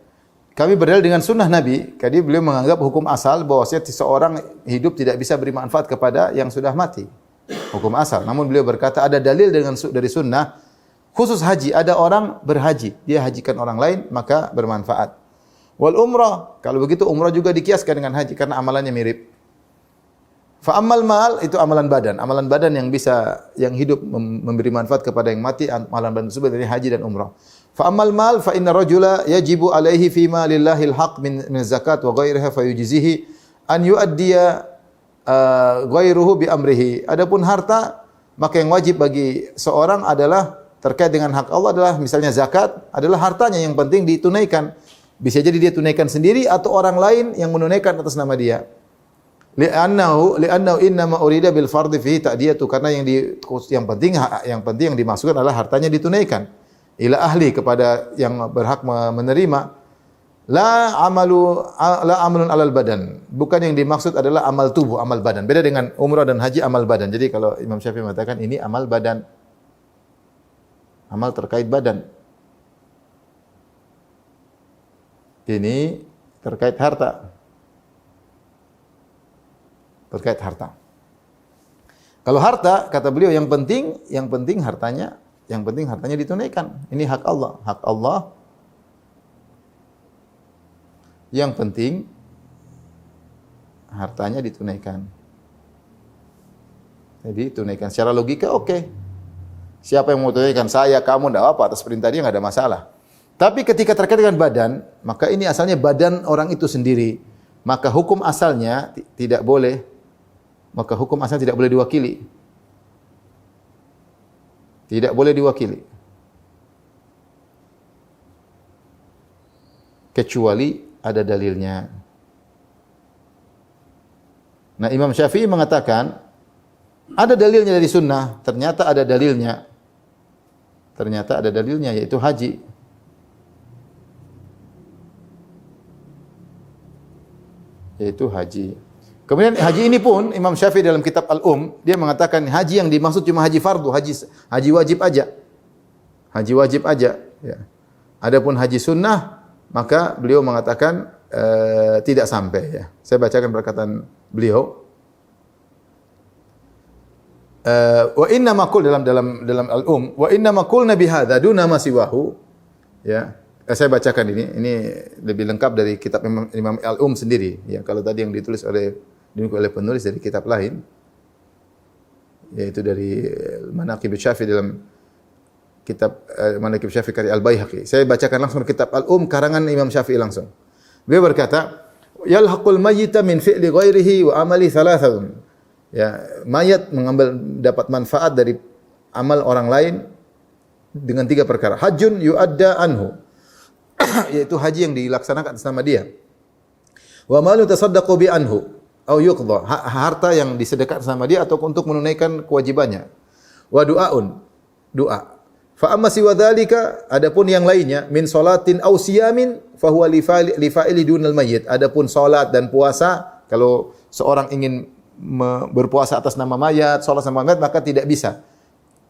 Kami berdalil dengan sunnah Nabi. Jadi beliau menganggap hukum asal bahwasanya seseorang hidup tidak bisa beri manfaat kepada yang sudah mati. Hukum asal. Namun beliau berkata ada dalil dari sunnah khusus haji. Ada orang berhaji, dia hajikan orang lain maka bermanfaat. Wal umrah, kalau begitu umrah juga dikiaskan dengan haji karena amalannya mirip. Fa ammal mal itu amalan badan. Amalan badan yang bisa yang hidup memberi manfaat kepada yang mati, amalan badan tersebut dari haji dan umrah. Fa ammal mal fa inna rajula yajibu alaihi fi ma lillahi alhaq min zakat wa ghairiha fayujzihi an yuaddiya ghairuhu bi amrihi. Adapun harta, maka yang wajib bagi seorang adalah terkait dengan hak Allah adalah misalnya zakat adalah hartanya yang penting ditunaikan. Bisa jadi dia tunaikan sendiri atau orang lain yang menunaikan atas nama dia. Li'annahu innama urida bil fardhi fihi ta'diyatu, karena yang penting yang dimaksudkan adalah hartanya ditunaikan ila ahli kepada yang berhak menerima. La amalun alal badan. Bukan yang dimaksud adalah amal tubuh, amal badan. Beda dengan umrah dan haji amal badan. Jadi kalau Imam Syafi'i mengatakan ini amal badan. Amal terkait badan. Ini terkait harta. Terkait harta. Kalau harta, kata beliau yang penting hartanya ditunaikan. Ini hak Allah, hak Allah. Yang penting hartanya ditunaikan. Jadi tunaikan secara logika oke. Siapa yang mau tunaikan? Saya, kamu, enggak apa atas perintah dia enggak ada masalah. Tapi ketika terkait dengan badan, maka ini asalnya badan orang itu sendiri. Maka hukum asalnya tidak boleh. Maka hukum asalnya tidak boleh diwakili. Tidak boleh diwakili. Kecuali ada dalilnya. Nah, Imam Syafi'i mengatakan ada dalilnya dari sunnah. Ternyata ada dalilnya. Ternyata ada dalilnya, yaitu haji. Yaitu haji. Kemudian haji ini pun Imam Syafi'i dalam kitab dia mengatakan haji yang dimaksud cuma haji fardu, haji wajib aja. Haji wajib aja, ya. Adapun haji sunnah maka beliau mengatakan tidak sampai, ya. Saya bacakan perkataan beliau. Wa inna ma qul dalam wa inna ma qulna bi hadza duna ma siwahu, ya. Saya bacakan ini lebih lengkap dari kitab Imam sendiri, ya. Kalau tadi yang ditulis oleh penulis dari kitab lain, yaitu dari Manaqib Syafi'i dalam kitab Manaqib Syafi'i karya Al-Baihaqi. Saya bacakan langsung kitab karangan Imam Syafi'i langsung. Beliau berkata, yalhaqul mayyita min fi'li ghairihi wa amali thalathatun. Ya, mayat dapat manfaat dari amal orang lain dengan 3 perkara. Hajjun yu'adda anhu. Yaitu haji yang dilaksanakan atas nama dia. Wa malu tasaddaqu bi anhu au yuqdha, harta yang disedekahkan sama dia atau untuk menunaikan kewajibannya. Wa du'aun, doa. Fa amma siwa dzalika, adapun yang lainnya min salatin aw siyamin fa huwa li fa'ili dunal mayyit. Adapun salat dan puasa, kalau seorang ingin berpuasa atas nama mayat, salat sama mayat maka tidak bisa.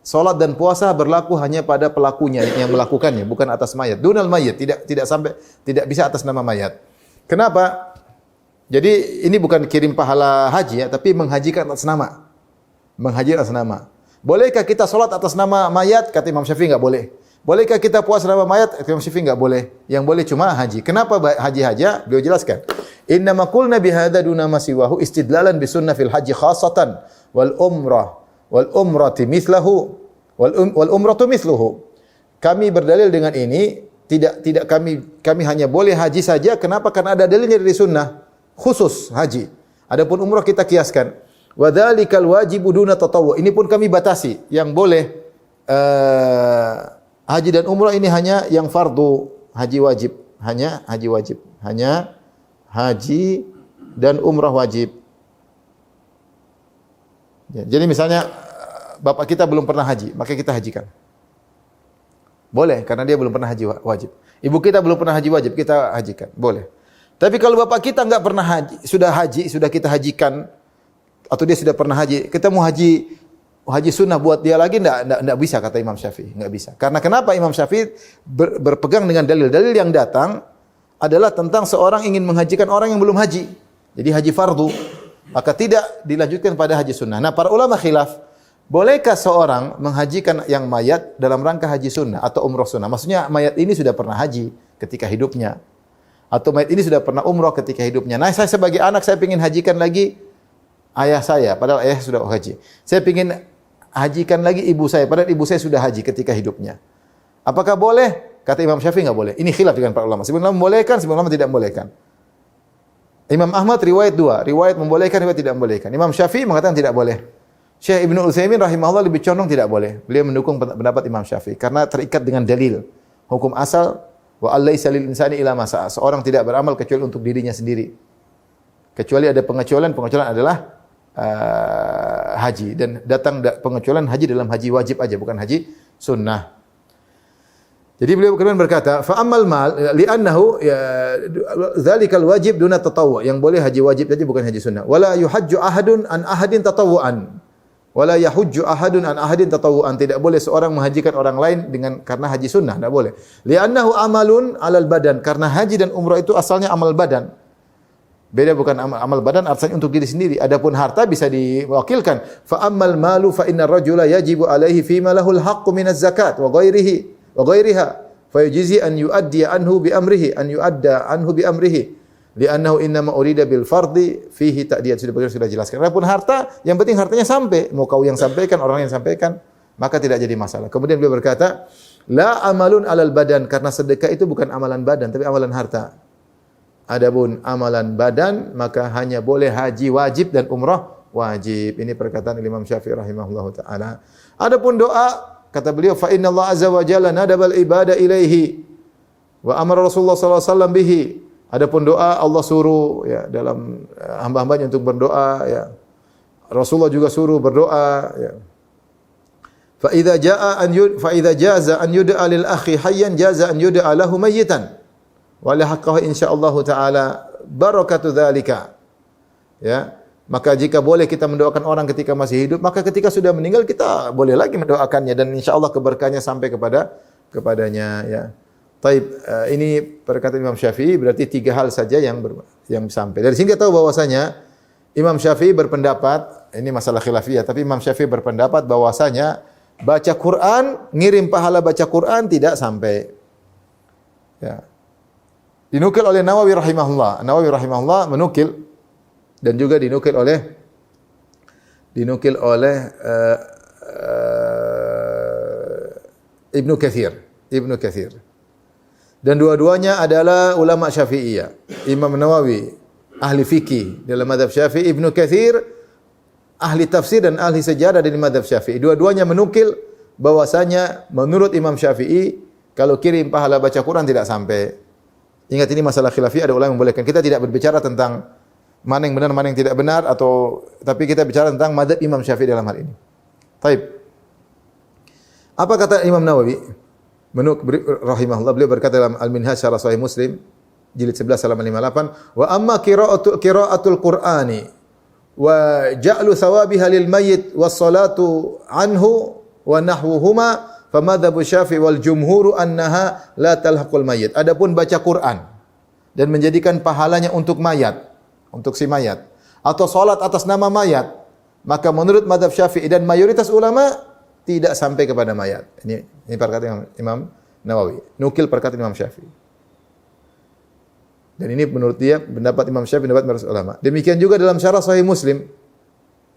salat dan puasa berlaku hanya pada pelakunya yang melakukannya, bukan atas mayat. Dunal mayit, tidak bisa atas nama mayat. Kenapa? Jadi ini bukan kirim pahala haji ya, tapi menghajikan atas nama. Menghaji atas nama. Bolehkah kita salat atas nama mayat? Kata Imam Syafi'i enggak boleh. Bolehkah kita puasa nama mayat? Kata Imam Syafi'i enggak boleh. Yang boleh cuma haji. Kenapa haji haja? Beliau jelaskan. Innama qulna bihadza duna ma siwahu istidlalan bi sunnah fil haji khassatan wal umrati mithlahu wal umratu mithluhu. Kami berdalil dengan ini tidak kami hanya boleh haji saja. Kenapa? Karena ada dalilnya dari sunnah khusus haji. Adapun umrah kita kiaskan. Wa dzalikal wajibu duna tatawwu. Ini pun kami batasi. Yang boleh haji dan umrah ini hanya yang fardu, haji wajib, hanya haji wajib, hanya haji dan umrah wajib. Ya, jadi misalnya bapak kita belum pernah haji, maka kita hajikan. Boleh karena dia belum pernah haji wajib. Ibu kita belum pernah haji wajib, kita hajikan. Boleh. Tapi kalau bapak kita enggak pernah haji, sudah kita hajikan atau dia sudah pernah haji, kita mau haji sunnah buat dia lagi enggak bisa kata Imam Syafi'i, enggak bisa. Karena kenapa Imam Syafi'i berpegang dengan dalil-dalil yang datang adalah tentang seorang ingin menghajikan orang yang belum haji. Jadi haji fardu, maka tidak dilanjutkan pada haji sunnah. Nah, para ulama khilaf, bolehkah seorang menghajikan yang mayat dalam rangka haji sunnah atau umrah sunnah? Maksudnya mayat ini sudah pernah haji ketika hidupnya atau mayat ini sudah pernah umrah ketika hidupnya. Nah, saya sebagai anak saya ingin hajikan lagi ayah saya, padahal ayah sudah haji. Saya ingin hajikan lagi ibu saya, padahal ibu saya sudah haji ketika hidupnya. Apakah boleh? Kata Imam Syafi'i enggak boleh. Ini khilaf dengan para ulama. Sebenarnya membolehkan, sebenarnya tidak membolehkan. Imam Ahmad riwayat dua, riwayat membolehkan, riwayat tidak membolehkan. Imam Syafi'i mengatakan tidak boleh. Syekh Ibnu Utsaimin rahimahullah lebih condong tidak boleh. Beliau mendukung pendapat Imam Syafi'i karena terikat dengan dalil. Hukum asal wa allaisa lil insani illa ma sa'a. Seorang tidak beramal kecuali untuk dirinya sendiri. Kecuali ada pengecualian adalah haji dan datang pengecualian haji dalam haji wajib aja bukan haji sunnah. Jadi beliau kemudian berkata, fa ammal mal li'annahu dzalikal wajib duna tatawwu. Yang boleh haji wajib saja bukan haji sunnah. Wala yuhajju ahadun an ahadin tatawwuan. Wala yahujju ahadun an ahadin tatawwuan. Tidak boleh seorang menghajikan orang lain karena haji sunnah, tidak boleh. Li'annahu amalun 'alal badan. Karena haji dan umrah itu asalnya amal badan. Beda bukan amal badan artinya untuk diri sendiri. Adapun harta bisa diwakilkan. Fa ammal malu fa innar rajula yajibu alaihi fima lahul haqqu minaz zakat wa ghairiha fa yujzi an yuaddi anhu bi amrihi li'annahu innama urida bil fardi fihi ta'diyat. Sudah jelaskan. Adapun harta yang penting hartanya sampai, mau kau yang sampaikan, orang yang sampaikan, maka tidak jadi masalah. Kemudian beliau berkata, la amalun 'alal badan, karena sedekah itu bukan amalan badan tapi amalan harta. Adapun amalan badan maka hanya boleh haji wajib dan umrah wajib. Ini perkataan Imam Syafi'i rahimahullahu taala. Adapun doa kata beliau fa inna Allah azza wa jalla nadabal ibadah ilaihi wa amara Rasulullah sallallahu alaihi wasallam bihi. Adapun doa Allah suruh ya dalam hamba-hambanya untuk berdoa ya. Rasulullah juga suruh berdoa ya. Fa idza jaza an yud'a lil akhi hayyan jaza an yud'a lahu mayyitan. Wala haqqahu insyaallah taala barakatu dzalika. Ya, maka jika boleh kita mendoakan orang ketika masih hidup, maka ketika sudah meninggal kita boleh lagi mendoakannya dan insyaallah keberkahannya sampai kepadanya ya. Taib, ini perkataan Imam Syafi'i berarti 3 hal saja yang sampai. Dari sini kita tahu bahwasanya Imam Syafi'i berpendapat, ini masalah khilafiyah, tapi Imam Syafi'i berpendapat bahwasanya baca Quran, ngirim pahala baca Quran tidak sampai. Ya. Dinukil oleh Nawawi rahimahullah. Nawawi rahimahullah menukil dan juga dinukil oleh Ibnu Katsir. Dan dua-duanya adalah ulama Syafi'iyah. Imam Nawawi ahli fikih dalam mazhab Syafi'i, Ibnu Katsir ahli tafsir dan ahli sejarah dari mazhab Syafi'i. Dua-duanya menukil bahwasanya menurut Imam Syafi'i kalau kirim pahala baca Quran tidak sampai. Ingat ini masalah khilafiyah, ada ulama yang membolehkan. Kita tidak berbicara tentang mana yang benar, mana yang tidak benar tapi kita bicara tentang mazhab Imam Syafi'i dalam hal ini. Taib. Apa kata Imam Nawawi? Rahimahullah, beliau berkata dalam Al-Minhaj Syarah Sahih Muslim jilid 11 halaman 58, wa amma qira'atul Qur'ani wa ja'lu thawabiha lil mayyit was salatu anhu wa nahwuhuma fa madzhab Syafi'i wal jumhur annaha la talhaqul mayyit. Adapun baca Quran dan menjadikan pahalanya untuk mayat, untuk si mayat, atau salat atas nama mayat, maka menurut mazhab Syafi'i dan mayoritas ulama tidak sampai kepada mayat. Ini perkataan Imam Nawawi. Nukil perkataan Imam Syafi'i. Dan ini menurut dia pendapat Imam Syafi'i, pendapat mayoritas ulama. Demikian juga dalam Syarah Sahih Muslim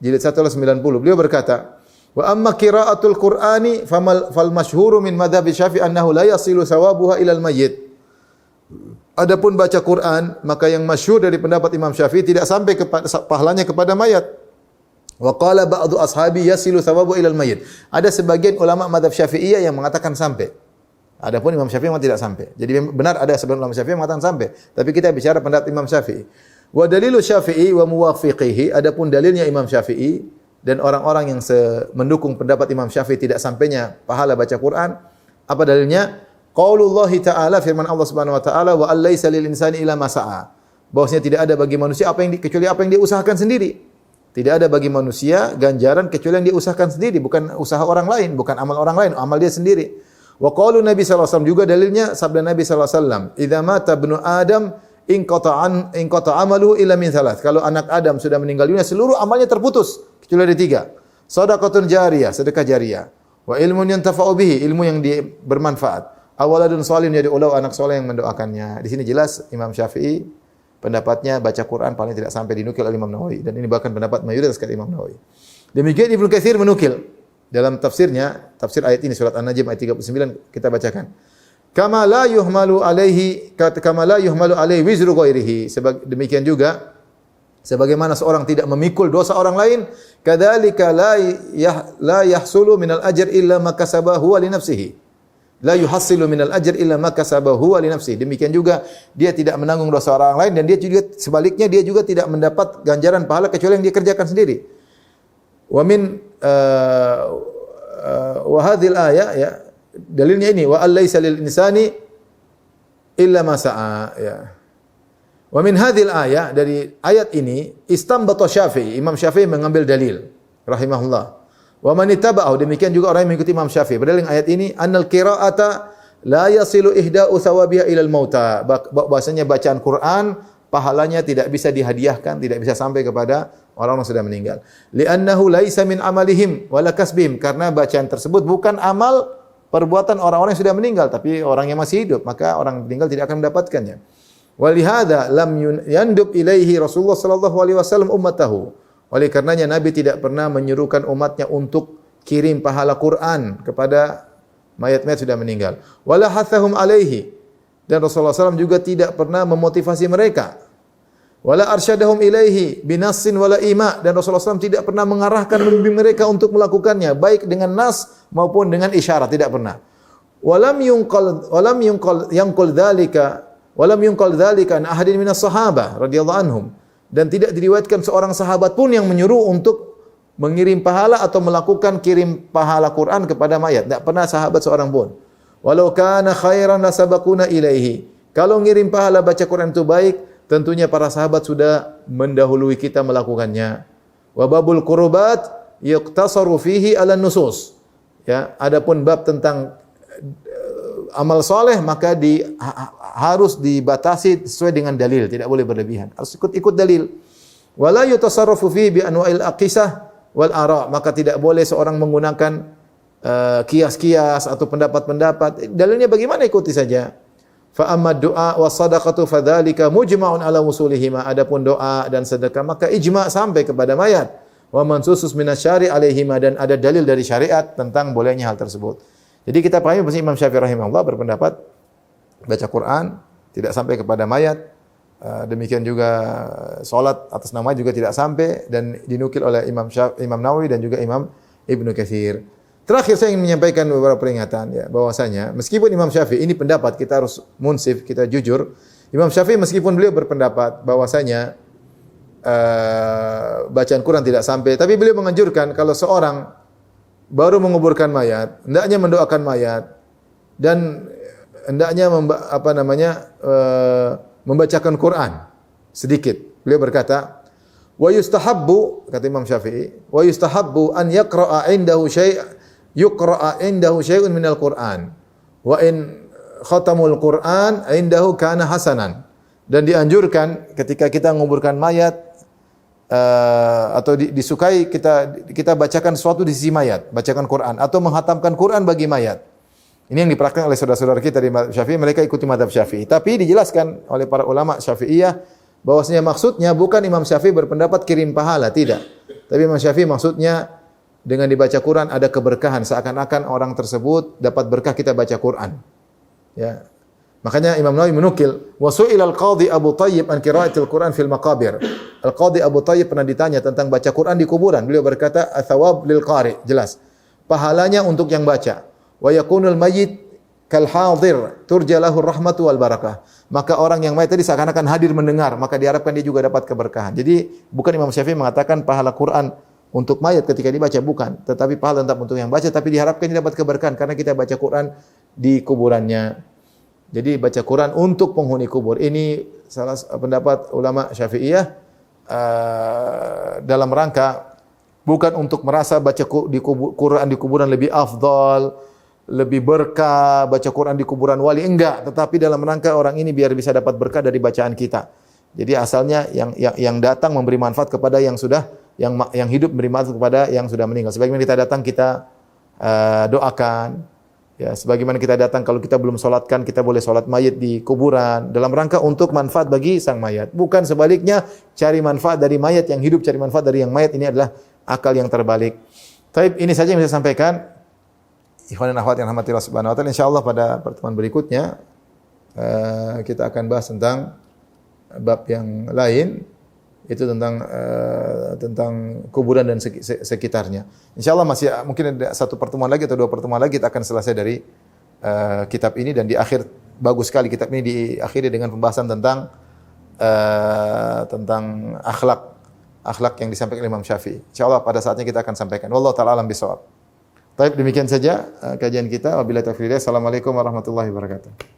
jilid 1/90 beliau berkata, "Wa amma qira'atul Qur'ani fal masyhuru min madhhab Syafi'i annahu la yasilu thawabuha ilal mayyit." Adapun baca Quran, maka yang masyhur dari pendapat Imam Syafi'i tidak sampai kepada pahalanya kepada mayat. Wa qala ba'du ashabi yasilu thawabu ilal mayyit. Ada sebagian ulama mazhab Syafi'iyah yang mengatakan sampai. Adapun Imam Syafi'i memang tidak sampai. Jadi benar ada sebagian ulama Syafi'i yang mengatakan sampai, tapi kita bicara pendapat Imam Syafi'i. Wa dalilu Syafi'i wa muwafiqihi, adapun dalilnya Imam Syafi'i dan orang-orang yang mendukung pendapat Imam Syafi'i tidak sampainya pahala baca Quran, apa dalilnya? Qaulullah Ta'ala, firman Allah Subhanahu wa taala, wa allaisa lil insani illa ma sa'a. Bahwasanya tidak ada bagi manusia kecuali apa yang dia usahakan sendiri. Tidak ada bagi manusia ganjaran kecuali yang dia usahakan sendiri, bukan usaha orang lain, bukan amal orang lain, amal dia sendiri. Wa qaulu Nabi sallallahu alaihi wasallam, juga dalilnya sabda Nabi sallallahu alaihi wasallam, "Idza mata ibnu Adam in qata amalu illa min thalath." Kalau anak Adam sudah meninggal dunia, seluruh amalnya terputus kecuali ada 3. Shadaqatun jariyah, sedekah jariyah. Wa ilmun yantafa'u bihi, ilmu yang bermanfaat. Awaladun shalihun yad'u, anak soleh yang mendoakannya. Di sini jelas Imam Syafi'i pendapatnya baca Quran paling tidak sampai dinukil oleh Imam Nawawi, dan ini bahkan pendapat mayoritas dari Imam Nawawi. Demikian Ibnu Katsir menukil dalam tafsirnya, tafsir ayat ini surat An-Najm ayat 39 kita bacakan. Kama la yuhmalu alaihi wizru ghairihi. Demikian juga sebagaimana seorang tidak memikul dosa orang lain, kadzalika la yahsulu minal ajr illa ma kasabahu li nafsihi. La yuhassilu minal ajr illa ma kasabahu li nafsihi. Demikian juga dia tidak menanggung dosa orang lain, dan dia juga sebaliknya dia juga tidak mendapat ganjaran pahala kecuali yang dia kerjakan sendiri. Wa min wa hadhil ayah, ya, dalilnya ini, wa allaisa lil insani illa ma sa'a, ya. Wa min hadhil ayah, dari ayat ini istambata Syafi'i, Imam Syafi'i mengambil dalil rahimahullah. Wa man ittaba'ahu, demikian juga orang yang mengikuti Imam Syafi'i. Berdalil ayat ini, annal qira'ata la yasilu ihda'u thawabiha ilal mauta. Bahasanya bacaan Quran pahalanya tidak bisa dihadiahkan, tidak bisa sampai kepada orang yang sudah meninggal. Li'annahu laisa min amalihim wala kasbihim, karena bacaan tersebut bukan amal perbuatan orang-orang yang sudah meninggal, tapi orang yang masih hidup, maka orang meninggal tidak akan mendapatkannya. Walihada lam yandub ilaihi Rasulullah sallallahu alaihi wasallam ummatahu. Oleh karenanya Nabi tidak pernah menyuruhkan umatnya untuk kirim pahala Quran kepada mayat-mayat sudah meninggal. Wala hathahum alaihi, dan Rasulullah SAW juga tidak pernah memotivasi mereka. Wala arsyadahum ilaihi binassin wala ima, dan Rasulullah SAW tidak pernah mengarahkan membimbing mereka untuk melakukannya, baik dengan nas maupun dengan isyarat, tidak pernah. Walam yunqal dzalika an ahadin minas sahabah radhiyallahu anhum. Dan tidak diriwayatkan seorang sahabat pun yang menyuruh untuk mengirim pahala atau melakukan kirim pahala Quran kepada mayat. Tidak pernah sahabat seorang pun. Walau kana khairan lasabaquna ilaihi. Kalau ngirim pahala baca Quran itu baik, tentunya para sahabat sudah mendahului kita melakukannya. Wa babul qurbat yuqtasaru fihi ala nusus. Ya, adapun bab tentang amal soleh maka harus dibatasi sesuai dengan dalil, tidak boleh berlebihan. Harus ikut dalil. Wala yutasarrafu fihi bi anwa'il aqisah wal ara, maka tidak boleh seorang menggunakan kias-kias atau pendapat-pendapat. Dalilnya bagaimana, ikuti saja. Fa amma du'a was sadaqatu fadzalika mujma'un ala wusulihima. Adapun doa dan sedekah maka ijma' sampai kepada mayat. Wa mansusus minasyari alaihima, dan ada dalil dari syariat tentang bolehnya hal tersebut. Jadi kita pahami bahwa Imam Syafi'i rahimahullah berpendapat baca Quran tidak sampai kepada mayat. Demikian juga salat atas nama juga tidak sampai, dan dinukil oleh Imam Nawawi dan juga Imam Ibnu Katsir. Terakhir saya ingin menyampaikan beberapa peringatan, ya, bahwasanya meskipun Imam Syafi'i ini pendapat, kita harus munsif, kita jujur. Imam Syafi'i meskipun beliau berpendapat bahwasanya bacaan Quran tidak sampai, tapi beliau menganjurkan kalau seorang baru menguburkan mayat, hendaknya mendoakan mayat dan hendaknya membacakan Quran sedikit. Beliau berkata, wa yustahabbu, kata Imam Syafi'i, wa yustahabbu an yaqra'a indahu syai' yuqra'a indahu syai'un minal Qur'an wa in khatamul Qur'an indahu kana hasanan. Dan dianjurkan ketika kita menguburkan mayat atau disukai kita bacakan sesuatu di sisi mayat, bacakan Quran atau menghatamkan Quran bagi mayat. Ini yang dipraktikkan oleh saudara-saudara kita di mazhab Syafi'i, mereka ikuti mazhab Syafi'i. Tapi dijelaskan oleh para ulama Syafi'iyah bahwasanya maksudnya bukan Imam Syafi'i berpendapat kirim pahala, tidak. Tapi Imam Syafi'i maksudnya dengan dibaca Quran ada keberkahan, seakan-akan orang tersebut dapat berkah kita baca Quran. Ya. Makanya Imam Nawawi menukil, wa su'ila al-qadhi Abu Thayyib an qira'atil Quran fil maqabir. Al-Qadhi Abu Thayyib pernah ditanya tentang baca Quran di kuburan. Beliau berkata, "Athawab lil qari." Jelas. Pahalanya untuk yang baca. Wa yakunul mayyit kal hadir turja lahu rahmatu wal barakah. Maka orang yang mayat tadi seakan-akan hadir mendengar, maka diharapkan dia juga dapat keberkahan. Jadi bukan Imam Syafi'i mengatakan pahala Quran untuk mayat ketika dibaca, bukan, tetapi pahala tetap untuk yang baca, tapi diharapkan dia dapat keberkahan karena kita baca Quran di kuburannya. Jadi baca Quran untuk penghuni kubur. Ini salah pendapat ulama Syafi'iyah dalam rangka bukan untuk merasa baca Quran di kuburan lebih afdal, lebih berkah, baca Quran di kuburan wali, enggak, tetapi dalam rangka orang ini biar bisa dapat berkah dari bacaan kita. Jadi asalnya yang datang memberi manfaat kepada yang sudah yang hidup, memberi manfaat kepada yang sudah meninggal. Sebagaimana kita datang kita doakan, ya, sebagaimana kita datang kalau kita belum solatkan kita boleh solat mayit di kuburan dalam rangka untuk manfaat bagi sang mayat. Bukan sebaliknya cari manfaat dari mayat yang hidup, cari manfaat dari yang mayat, ini adalah akal yang terbalik. Taib, ini saja yang bisa saya sampaikan. Ikhwan dan akhwat yang rahmatillah subhanahu wa ta'ala, insyaallah pada pertemuan berikutnya kita akan bahas tentang bab yang lain, itu tentang kuburan dan sekitarnya. Insyaallah masih mungkin ada satu pertemuan lagi atau dua pertemuan lagi kita akan selesai dari kitab ini, dan di akhir bagus sekali kitab ini diakhiri dengan pembahasan tentang akhlak yang disampaikan Imam Syafi'i. Insyaallah pada saatnya kita akan sampaikan. Wallahu taala alam bisawab. Baik, demikian saja kajian kita. Wabillahi taufiq. Assalamualaikum warahmatullahi wabarakatuh.